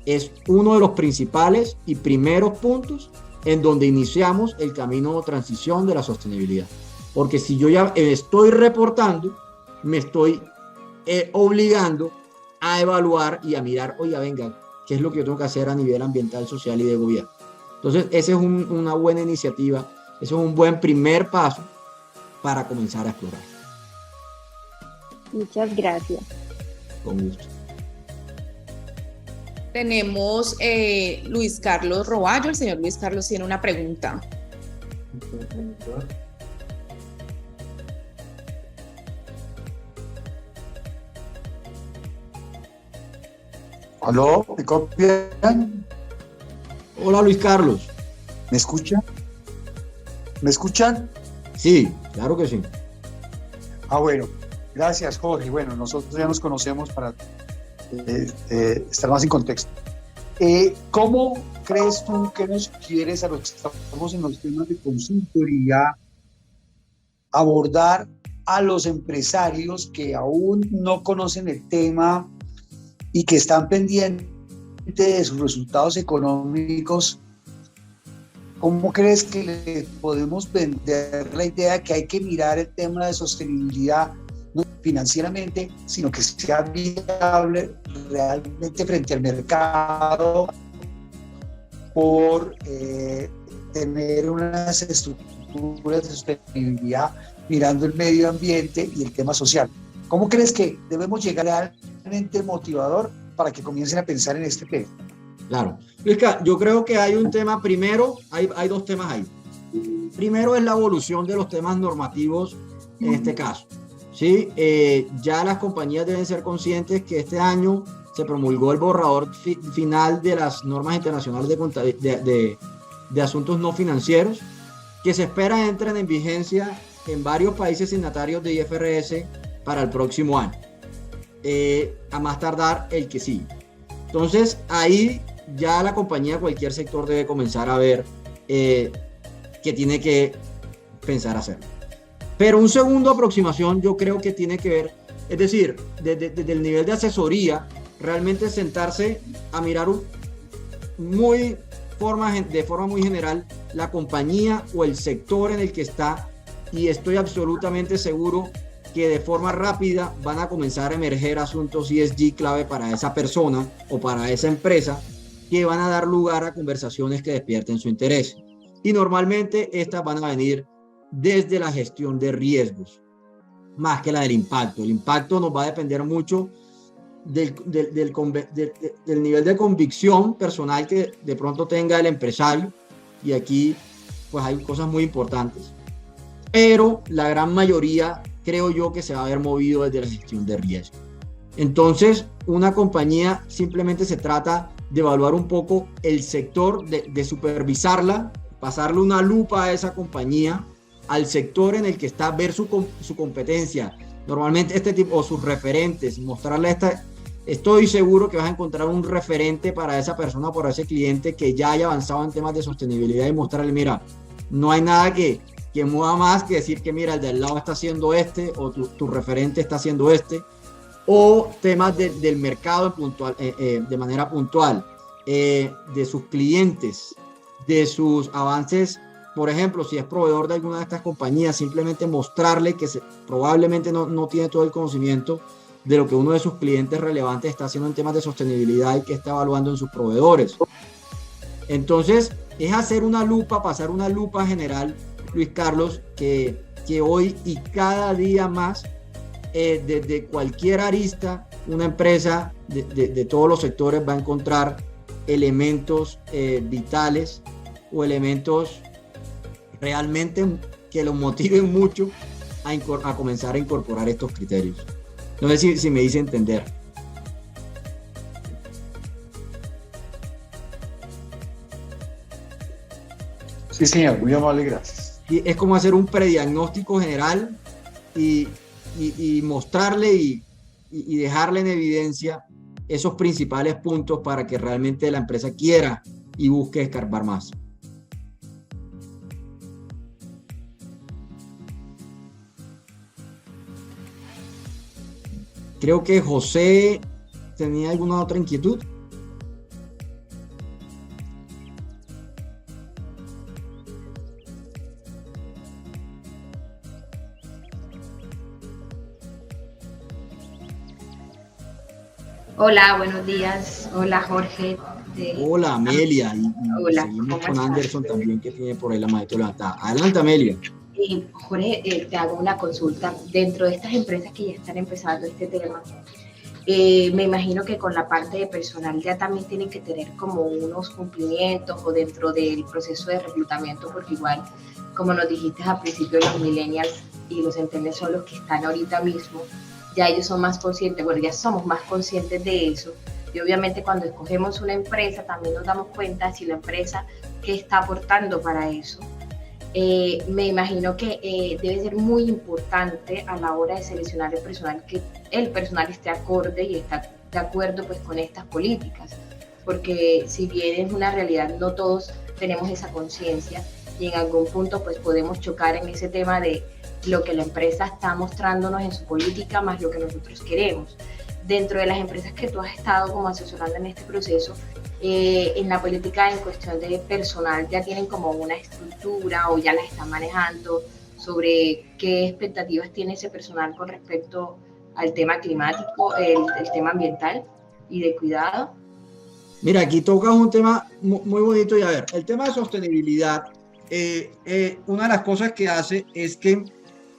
A: es uno de los principales y primeros puntos en donde iniciamos el camino de transición de la sostenibilidad. Porque si yo ya estoy reportando, me estoy obligando a evaluar y a mirar, oiga, venga, ¿qué es lo que yo tengo que hacer a nivel ambiental, social y de gobierno? Entonces, esa es una buena iniciativa. Eso es un buen primer paso para comenzar a explorar.
D: Muchas gracias.
A: Con gusto.
B: Tenemos Luis Carlos Roballo. El señor Luis Carlos tiene una pregunta.
C: ¿Aló? ¿Me copian?
A: Hola, Luis Carlos.
C: ¿Me escuchan? ¿Me escuchan?
A: Sí, claro que sí.
C: Bueno, gracias, Jorge. Bueno, nosotros ya nos conocemos para estar más en contexto. ¿Cómo crees tú que nos quieres, a los que estamos en los temas de consultoría, abordar a los empresarios que aún no conocen el tema y que están pendientes de sus resultados económicos? ¿Cómo crees que le podemos vender la idea que hay que mirar el tema de sostenibilidad no financieramente, sino que sea viable realmente frente al mercado, por tener unas estructuras de sostenibilidad mirando el medio ambiente y el tema social? ¿Cómo crees que debemos llegar realmente motivador para que comiencen a pensar en este tema?
A: Claro. Luisca, yo creo que hay un tema primero, hay dos temas ahí. Primero es la evolución de los temas normativos en este caso. ¿Sí? Ya las compañías deben ser conscientes que este año se promulgó el borrador final de las normas internacionales de asuntos no financieros, que se espera entren en vigencia en varios países signatarios de IFRS para el próximo año, a más tardar el que sigue. Entonces ahí ya la compañía, cualquier sector, debe comenzar a ver que tiene que pensar hacerlo. Pero un segundo aproximación yo creo que tiene que ver, es decir, desde el nivel de asesoría, realmente sentarse a mirar de forma muy general la compañía o el sector en el que está, y estoy absolutamente seguro que de forma rápida van a comenzar a emerger asuntos ESG clave para esa persona o para esa empresa, que van a dar lugar a conversaciones que despierten su interés. Y normalmente estas van a venir desde la gestión de riesgos. más que la del impacto. El impacto nos va a depender mucho del nivel de convicción personal que de pronto tenga el empresario, y aquí pues hay cosas muy importantes, pero la gran mayoría creo yo que se va a ver movido desde la gestión de riesgo. Entonces, una compañía simplemente se trata de evaluar un poco el sector, de supervisarla, pasarle una lupa a esa compañía, al sector en el que está, ver su competencia, normalmente este tipo, o sus referentes, mostrarle estoy seguro que vas a encontrar un referente para esa persona, para ese cliente que ya haya avanzado en temas de sostenibilidad, y mostrarle, mira, no hay nada que mueva más que decir que mira, el de al lado está haciendo o tu referente está haciendo o temas del mercado puntual, de manera puntual, de sus clientes, de sus avances. Por ejemplo, si es proveedor de alguna de estas compañías, simplemente mostrarle que probablemente no tiene todo el conocimiento de lo que uno de sus clientes relevantes está haciendo en temas de sostenibilidad y que está evaluando en sus proveedores. Entonces, es hacer una lupa, pasar una lupa general, Luis Carlos, que hoy y cada día más, desde cualquier arista, una empresa de todos los sectores va a encontrar elementos vitales o elementos realmente que los motiven mucho a comenzar a incorporar estos criterios. No sé si me hice entender.
C: Sí, señor, muy amable, gracias.
A: Y es como hacer un prediagnóstico general y mostrarle y dejarle en evidencia esos principales puntos para que realmente la empresa quiera y busque escarbar más. Creo que José tenía alguna otra inquietud.
E: Hola, buenos días. Hola, Jorge.
A: Hola, Amelia.
E: Hola,
A: seguimos con
E: estás?
A: Anderson también, que tiene por ahí la manito levantada. Adelante, Amelia.
E: Jorge, te hago una consulta. Dentro de estas empresas que ya están empezando este tema, me imagino que con la parte de personal ya también tienen que tener como unos cumplimientos o dentro del proceso de reclutamiento, porque igual, como nos dijiste al principio, los millennials y los centennials son los que están ahorita mismo. Ya ellos son más conscientes, bueno, ya somos más conscientes de eso. Y obviamente cuando escogemos una empresa también nos damos cuenta si la empresa qué está aportando para eso. Me imagino que debe ser muy importante a la hora de seleccionar el personal, que el personal esté acorde y está de acuerdo pues con estas políticas, porque si bien es una realidad, no todos tenemos esa conciencia y en algún punto pues podemos chocar en ese tema de lo que la empresa está mostrándonos en su política más lo que nosotros queremos. Dentro de las empresas que tú has estado como asesorando en este proceso, en la política en cuestión de personal, ¿ya tienen como una estructura o ya la están manejando sobre qué expectativas tiene ese personal con respecto al tema climático, el tema ambiental y de cuidado?
A: Mira, aquí tocas un tema muy bonito, y a ver, el tema de sostenibilidad, una de las cosas que hace es que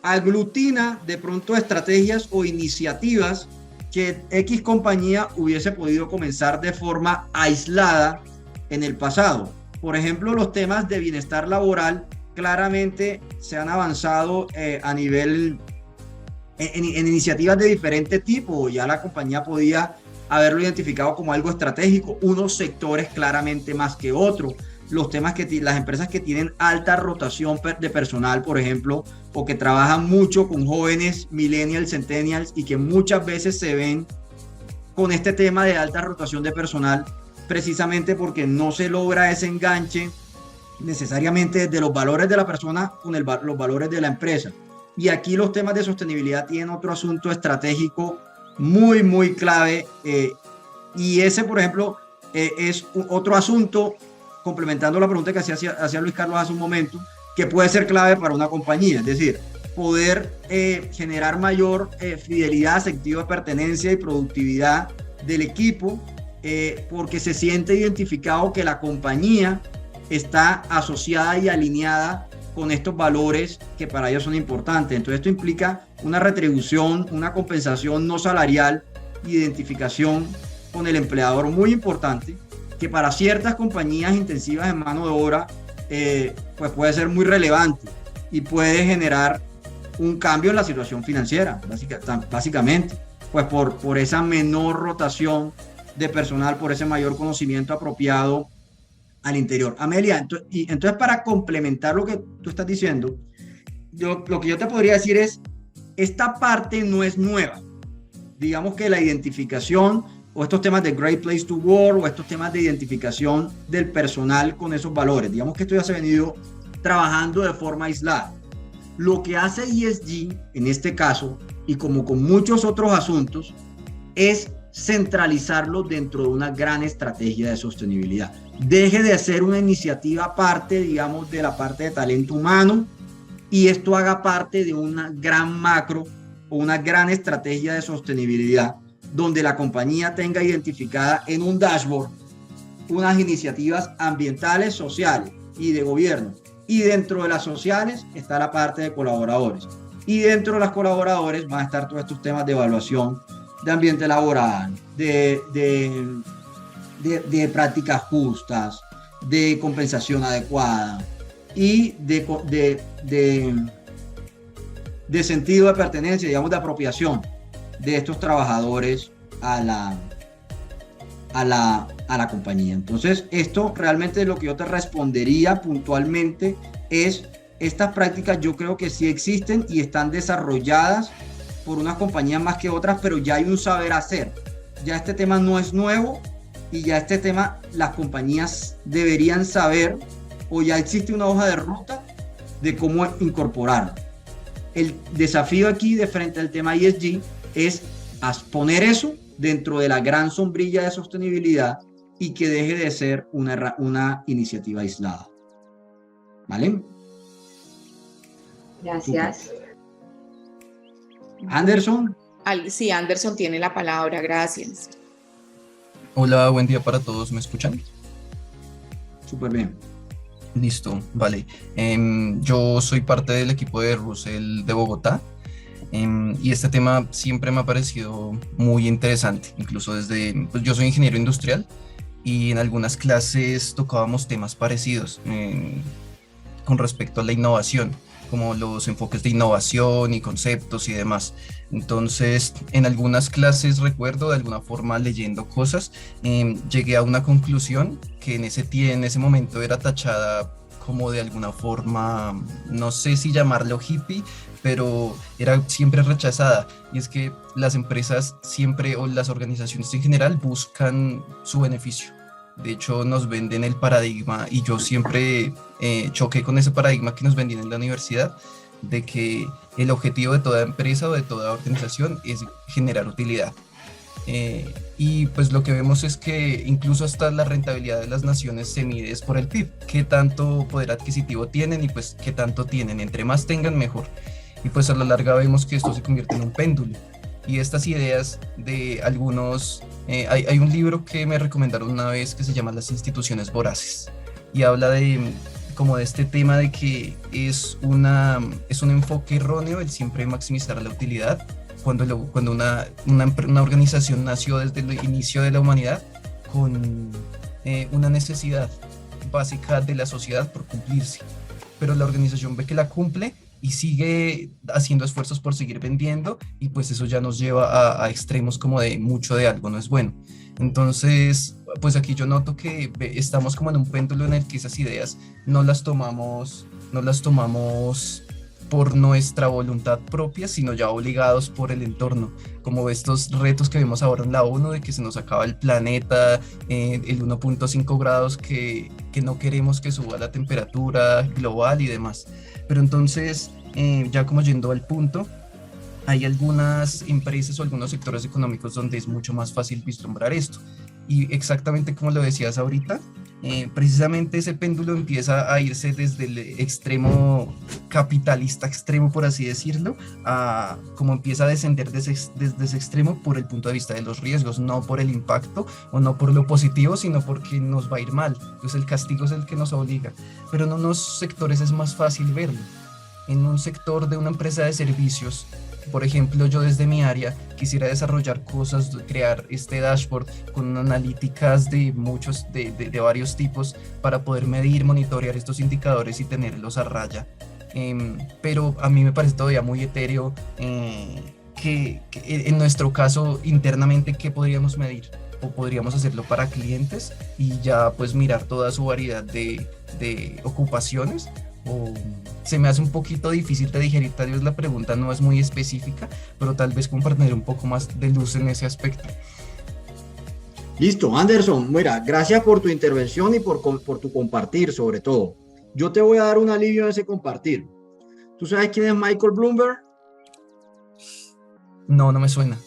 A: aglutina de pronto estrategias o iniciativas que X compañía hubiese podido comenzar de forma aislada en el pasado. Por ejemplo, los temas de bienestar laboral claramente se han avanzado a nivel en iniciativas de diferente tipo. Ya la compañía podía haberlo identificado como algo estratégico, unos sectores claramente más que otros. Los temas que las empresas que tienen alta rotación de personal, por ejemplo, o que trabajan mucho con jóvenes, millennials, centennials, y que muchas veces se ven con este tema de alta rotación de personal, precisamente porque no se logra ese enganche necesariamente desde los valores de la persona con los valores de la empresa. Y aquí los temas de sostenibilidad tienen otro asunto estratégico muy, muy clave, y ese, por ejemplo, es otro asunto, complementando la pregunta que hacía Luis Carlos hace un momento, que puede ser clave para una compañía, es decir, poder generar mayor fidelidad, sentido de pertenencia y productividad del equipo, porque se siente identificado que la compañía está asociada y alineada con estos valores que para ellos son importantes. Entonces esto implica una retribución, una compensación no salarial, identificación con el empleador muy importante, que para ciertas compañías intensivas en mano de obra pues puede ser muy relevante y puede generar un cambio en la situación financiera, básicamente, pues por esa menor rotación de personal, por ese mayor conocimiento apropiado al interior. Amelia, entonces para complementar lo que tú estás diciendo, lo que yo te podría decir es, esta parte no es nueva. Digamos que la identificación o estos temas de Great Place to Work o estos temas de identificación del personal con esos valores, digamos que esto ya se ha venido trabajando de forma aislada. Lo que hace ESG en este caso, y como con muchos otros asuntos, es centralizarlo dentro de una gran estrategia de sostenibilidad. Deje de ser una iniciativa aparte, digamos, de la parte de talento humano, y esto haga parte de una gran macro o una gran estrategia de sostenibilidad, donde la compañía tenga identificada en un dashboard unas iniciativas ambientales, sociales y de gobierno. Y dentro de las sociales está la parte de colaboradores. Y dentro de los colaboradores van a estar todos estos temas de evaluación de ambiente laboral, de prácticas justas, de compensación adecuada y de sentido de pertenencia, digamos, de apropiación de estos trabajadores a la compañía. Entonces, esto realmente lo que yo te respondería puntualmente es, estas prácticas yo creo que sí existen y están desarrolladas por unas compañías más que otras, pero ya hay un saber hacer. Ya este tema no es nuevo y ya este tema las compañías deberían saber, o ya existe una hoja de ruta de cómo incorporarlo. El desafío aquí de frente al tema ESG es poner eso dentro de la gran sombrilla de sostenibilidad y que deje de ser una iniciativa aislada. ¿Vale?
E: Gracias.
A: Anderson.
B: Sí, Anderson tiene la palabra, gracias.
F: Hola, buen día para todos, ¿me escuchan?
A: Súper bien.
F: Listo, vale. Yo soy parte del equipo de Russell de Bogotá, y este tema siempre me ha parecido muy interesante, incluso pues yo soy ingeniero industrial y en algunas clases tocábamos temas parecidos con respecto a la innovación, como los enfoques de innovación y conceptos y demás. Entonces, en algunas clases recuerdo de alguna forma leyendo cosas, llegué a una conclusión que en ese momento era tachada como de alguna forma, no sé si llamarlo hippie, pero era siempre rechazada, y es que las empresas siempre, o las organizaciones en general, buscan su beneficio. De hecho, nos venden el paradigma, y yo siempre choqué con ese paradigma que nos vendían en la universidad, de que el objetivo de toda empresa o de toda organización es generar utilidad. Y pues lo que vemos es que incluso hasta la rentabilidad de las naciones se mide por el PIB, qué tanto poder adquisitivo tienen y pues qué tanto tienen, entre más tengan mejor. Y pues a la larga vemos que esto se convierte en un péndulo. Y estas ideas de algunos, hay un libro que me recomendaron una vez que se llama Las instituciones voraces, y habla como de este tema de que es un enfoque erróneo el siempre maximizar la utilidad, cuando una organización nació desde el inicio de la humanidad con una necesidad básica de la sociedad por cumplirse, pero la organización ve que la cumple y sigue haciendo esfuerzos por seguir vendiendo, y pues eso ya nos lleva a extremos como de mucho de algo no es bueno. Entonces, pues aquí yo noto que estamos como en un péndulo en el que esas ideas no las tomamos por nuestra voluntad propia, sino ya obligados por el entorno, como estos retos que vemos ahora en la ONU de que se nos acaba el planeta, el 1.5 grados que no queremos que suba la temperatura global y demás. Pero entonces, ya como yendo al punto, hay algunas empresas o algunos sectores económicos donde es mucho más fácil vislumbrar esto. Y exactamente como lo decías ahorita, precisamente ese péndulo empieza a irse desde el extremo capitalista extremo, por así decirlo, a cómo empieza a descender desde ese extremo por el punto de vista de los riesgos, no por el impacto o no por lo positivo, sino porque nos va a ir mal. Entonces el castigo es el que nos obliga. Pero en unos sectores es más fácil verlo. En un sector de una empresa de servicios, por ejemplo, yo desde mi área quisiera desarrollar cosas, crear este dashboard con analíticas de varios tipos para poder medir, monitorear estos indicadores y tenerlos a raya. Pero a mí me parece todavía muy etéreo que en nuestro caso internamente qué podríamos medir, o podríamos hacerlo para clientes y ya pues mirar toda su variedad de ocupaciones. O se me hace un poquito difícil de digerir, tal vez la pregunta no es muy específica, pero tal vez compartir un poco más de luz en ese aspecto.
A: Listo, Anderson, mira, gracias por tu intervención y por tu compartir sobre todo. Yo te voy a dar un alivio en ese compartir. ¿Tú sabes quién es Michael Bloomberg?
F: No me suena.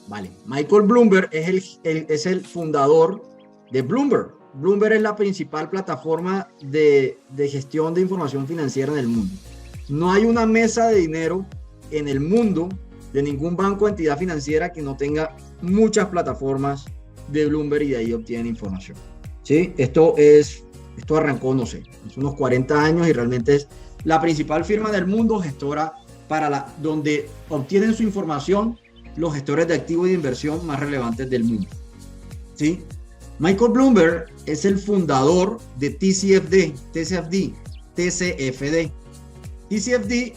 A: Vale, Michael Bloomberg es el fundador de Bloomberg. Bloomberg es la principal plataforma de gestión de información financiera en el mundo. No hay una mesa de dinero en el mundo de ningún banco o entidad financiera que no tenga muchas plataformas de Bloomberg y de ahí obtienen información. ¿Sí? Esto arrancó, no sé, hace unos 40 años y realmente es la principal firma del mundo gestora donde obtienen su información los gestores de activos y de inversión más relevantes del mundo. ¿Sí? Michael Bloomberg es el fundador de TCFD. TCFD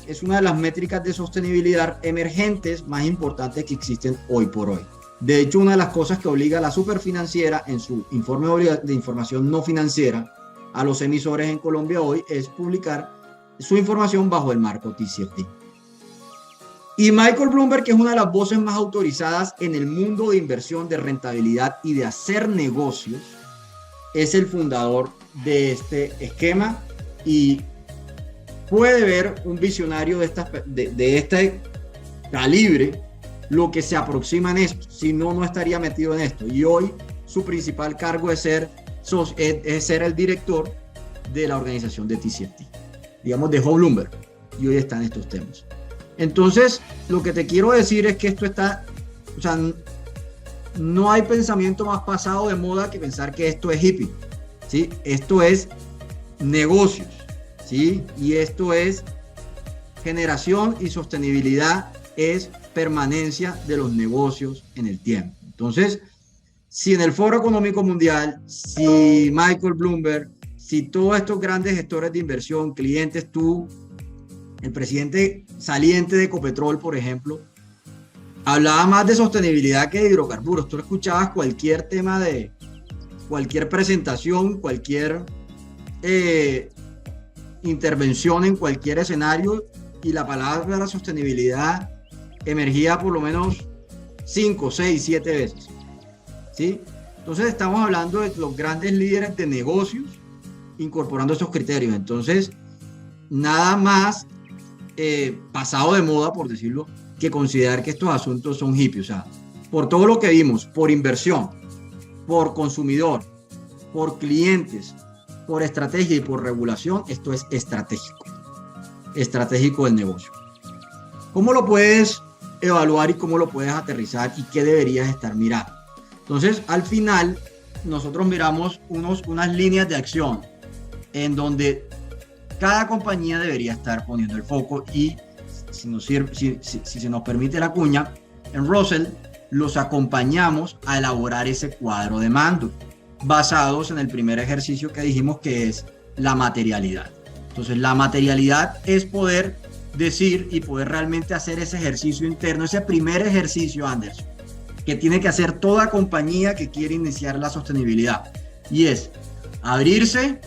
A: es una de las métricas de sostenibilidad emergentes más importantes que existen hoy por hoy. De hecho, una de las cosas que obliga a la Superfinanciera en su informe de información no financiera a los emisores en Colombia hoy es publicar su información bajo el marco TCFD. Y Michael Bloomberg, que es una de las voces más autorizadas en el mundo de inversión, de rentabilidad y de hacer negocios, es el fundador de este esquema y puede ver un visionario de este calibre lo que se aproxima en esto. Si no, no estaría metido en esto. Y hoy su principal cargo es ser el director de la organización de TCFD. Digamos, dejó Bloomberg y hoy está en estos temas. Entonces, lo que te quiero decir es que esto no hay pensamiento más pasado de moda que pensar que esto es hippie, ¿sí? Esto es negocios, ¿sí? Y esto es generación y sostenibilidad, es permanencia de los negocios en el tiempo. Entonces, si en el Foro Económico Mundial, si Michael Bloomberg, si todos estos grandes gestores de inversión, clientes, tú, el presidente saliente de Ecopetrol, por ejemplo, hablaba más de sostenibilidad que de hidrocarburos. Tú escuchabas cualquier tema de cualquier presentación, cualquier intervención en cualquier escenario y la palabra de la sostenibilidad emergía por lo menos 5, 6, 7 veces. ¿Sí? Entonces estamos hablando de los grandes líderes de negocios incorporando esos criterios. Entonces, nada más pasado de moda, por decirlo, que considerar que estos asuntos son hippies. O sea, por todo lo que vimos, por inversión, por consumidor, por clientes, por estrategia y por regulación, esto es estratégico del negocio. ¿Cómo lo puedes evaluar y cómo lo puedes aterrizar y qué deberías estar mirando? Entonces, al final, nosotros miramos unas líneas de acción en donde cada compañía debería estar poniendo el foco y si se nos permite la cuña, en Russell los acompañamos a elaborar ese cuadro de mando basados en el primer ejercicio que dijimos que es la materialidad. Entonces la materialidad es poder decir y poder realmente hacer ese ejercicio interno, ese primer ejercicio, Anderson, que tiene que hacer toda compañía que quiere iniciar la sostenibilidad y es abrirse,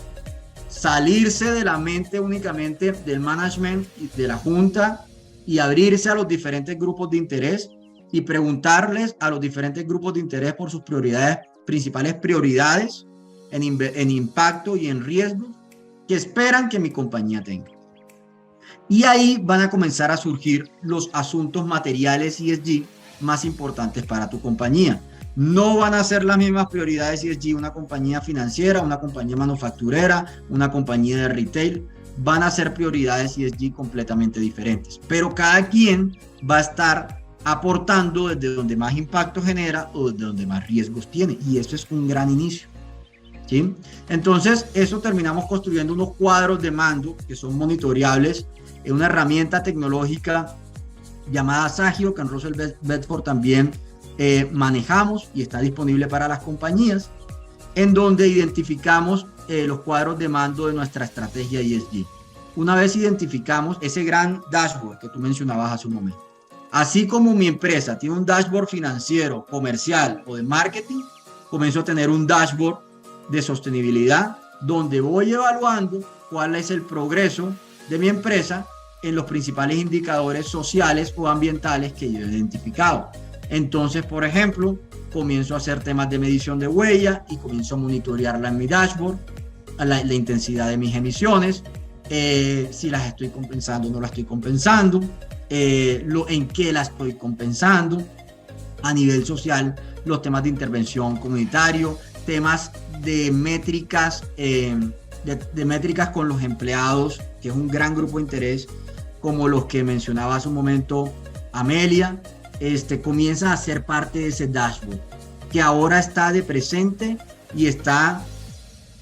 A: salirse de la mente únicamente del management y de la junta y abrirse a los diferentes grupos de interés y preguntarles a los diferentes grupos de interés por sus principales prioridades en impacto y en riesgo que esperan que mi compañía tenga. Y ahí van a comenzar a surgir los asuntos materiales ESG más importantes para tu compañía. No van a ser las mismas prioridades ESG una compañía financiera, una compañía manufacturera, una compañía de retail. van a ser prioridades ESG completamente diferentes. Pero cada quien va a estar aportando desde donde más impacto genera o desde donde más riesgos tiene. Y eso es un gran inicio, ¿sí? Entonces, eso terminamos construyendo unos cuadros de mando que son monitoreables en una herramienta tecnológica llamada Sagio, que en Russell Bedford también manejamos y está disponible para las compañías, en donde identificamos los cuadros de mando de nuestra estrategia ESG. Una vez identificamos ese gran dashboard que tú mencionabas hace un momento, así como mi empresa tiene un dashboard financiero, comercial o de marketing, comienzo a tener un dashboard de sostenibilidad donde voy evaluando cuál es el progreso de mi empresa en los principales indicadores sociales o ambientales que yo he identificado. Entonces, por ejemplo, comienzo a hacer temas de medición de huella y comienzo a monitorearla en mi dashboard, la intensidad de mis emisiones, si las estoy compensando o no las estoy compensando, en qué las estoy compensando. A nivel social, los temas de intervención comunitario, temas de métricas, de métricas con los empleados, que es un gran grupo de interés, como los que mencionaba hace un momento Amelia, comienza a ser parte de ese dashboard, que ahora está de presente y está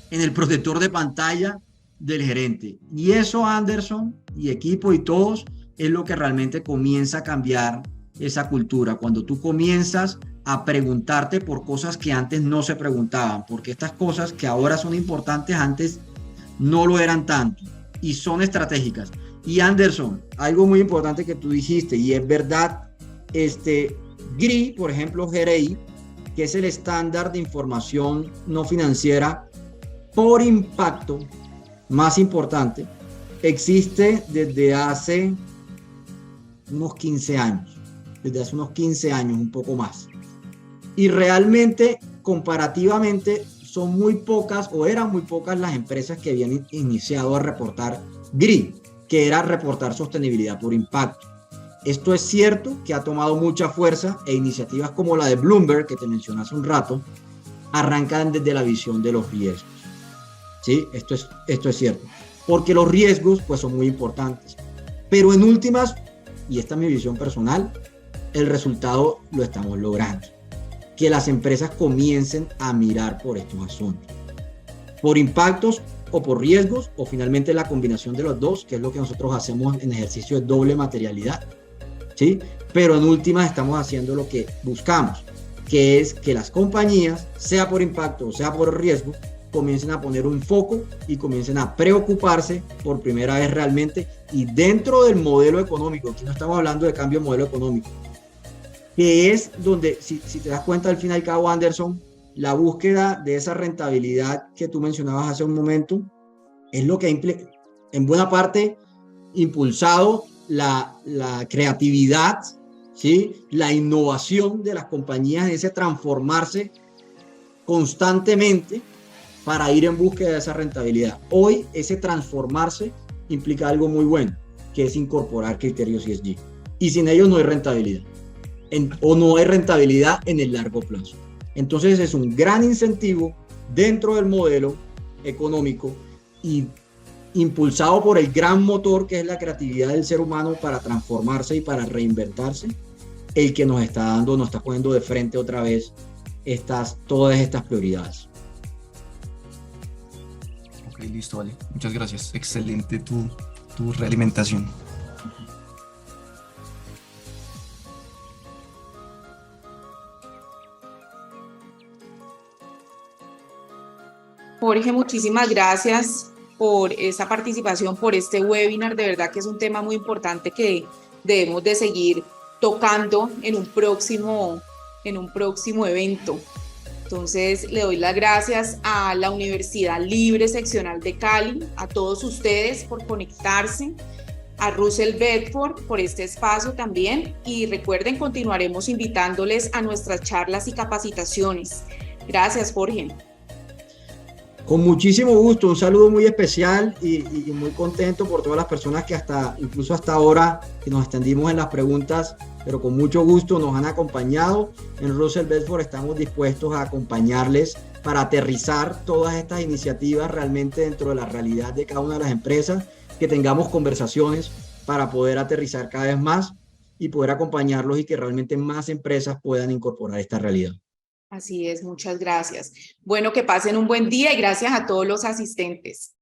A: en el protector de pantalla del gerente. Y eso, Anderson y equipo y todos, es lo que realmente comienza a cambiar esa cultura, cuando tú comienzas a preguntarte por cosas que antes no se preguntaban, porque estas cosas que ahora son importantes antes no lo eran tanto y son estratégicas. Y Anderson, algo muy importante que tú dijiste, y es verdad, GRI, por ejemplo, GRI, que es el estándar de información no financiera por impacto más importante, existe desde hace unos 15 años, un poco más. Y realmente, comparativamente, son muy pocas o eran muy pocas las empresas que habían iniciado a reportar GRI, que era reportar sostenibilidad por impacto. Esto es cierto que ha tomado mucha fuerza e iniciativas como la de Bloomberg, que te mencioné hace un rato, arrancan desde la visión de los riesgos. ¿Sí? Esto es cierto, porque los riesgos pues son muy importantes. Pero en últimas, y esta es mi visión personal, el resultado lo estamos logrando. Que las empresas comiencen a mirar por estos asuntos. Por impactos o por riesgos, o finalmente la combinación de los dos, que es lo que nosotros hacemos en ejercicio de doble materialidad. ¿Sí? Pero en últimas estamos haciendo lo que buscamos, que es que las compañías, sea por impacto o sea por riesgo, comiencen a poner un foco y comiencen a preocuparse por primera vez realmente, y dentro del modelo económico, aquí no estamos hablando de cambio de modelo económico, que es donde, si te das cuenta al fin y al cabo, Anderson, la búsqueda de esa rentabilidad que tú mencionabas hace un momento, es lo que ha en buena parte impulsado la creatividad, ¿sí? La innovación de las compañías, ese transformarse constantemente para ir en búsqueda de esa rentabilidad. Hoy ese transformarse implica algo muy bueno, que es incorporar criterios ESG. Y sin ellos no hay rentabilidad, o no hay rentabilidad en el largo plazo. Entonces es un gran incentivo dentro del modelo económico y impulsado por el gran motor que es la creatividad del ser humano para transformarse y para reinventarse, el que nos está poniendo de frente otra vez todas estas prioridades.
F: Ok, listo, vale. Muchas gracias. Excelente tu realimentación.
B: Jorge, muchísimas gracias por esa participación, por este webinar. De verdad que es un tema muy importante que debemos de seguir tocando en un próximo evento. Entonces, le doy las gracias a la Universidad Libre Seccional de Cali, a todos ustedes por conectarse, a Russell Bedford por este espacio también, y recuerden, continuaremos invitándoles a nuestras charlas y capacitaciones. Gracias, Jorge.
A: Con muchísimo gusto, un saludo muy especial y muy contento por todas las personas que incluso hasta ahora, que nos extendimos en las preguntas, pero con mucho gusto nos han acompañado. En Russell Bedford estamos dispuestos a acompañarles para aterrizar todas estas iniciativas realmente dentro de la realidad de cada una de las empresas que tengamos conversaciones para poder aterrizar cada vez más y poder acompañarlos y que realmente más empresas puedan incorporar esta realidad.
B: Así es, muchas gracias. Bueno, que pasen un buen día y gracias a todos los asistentes.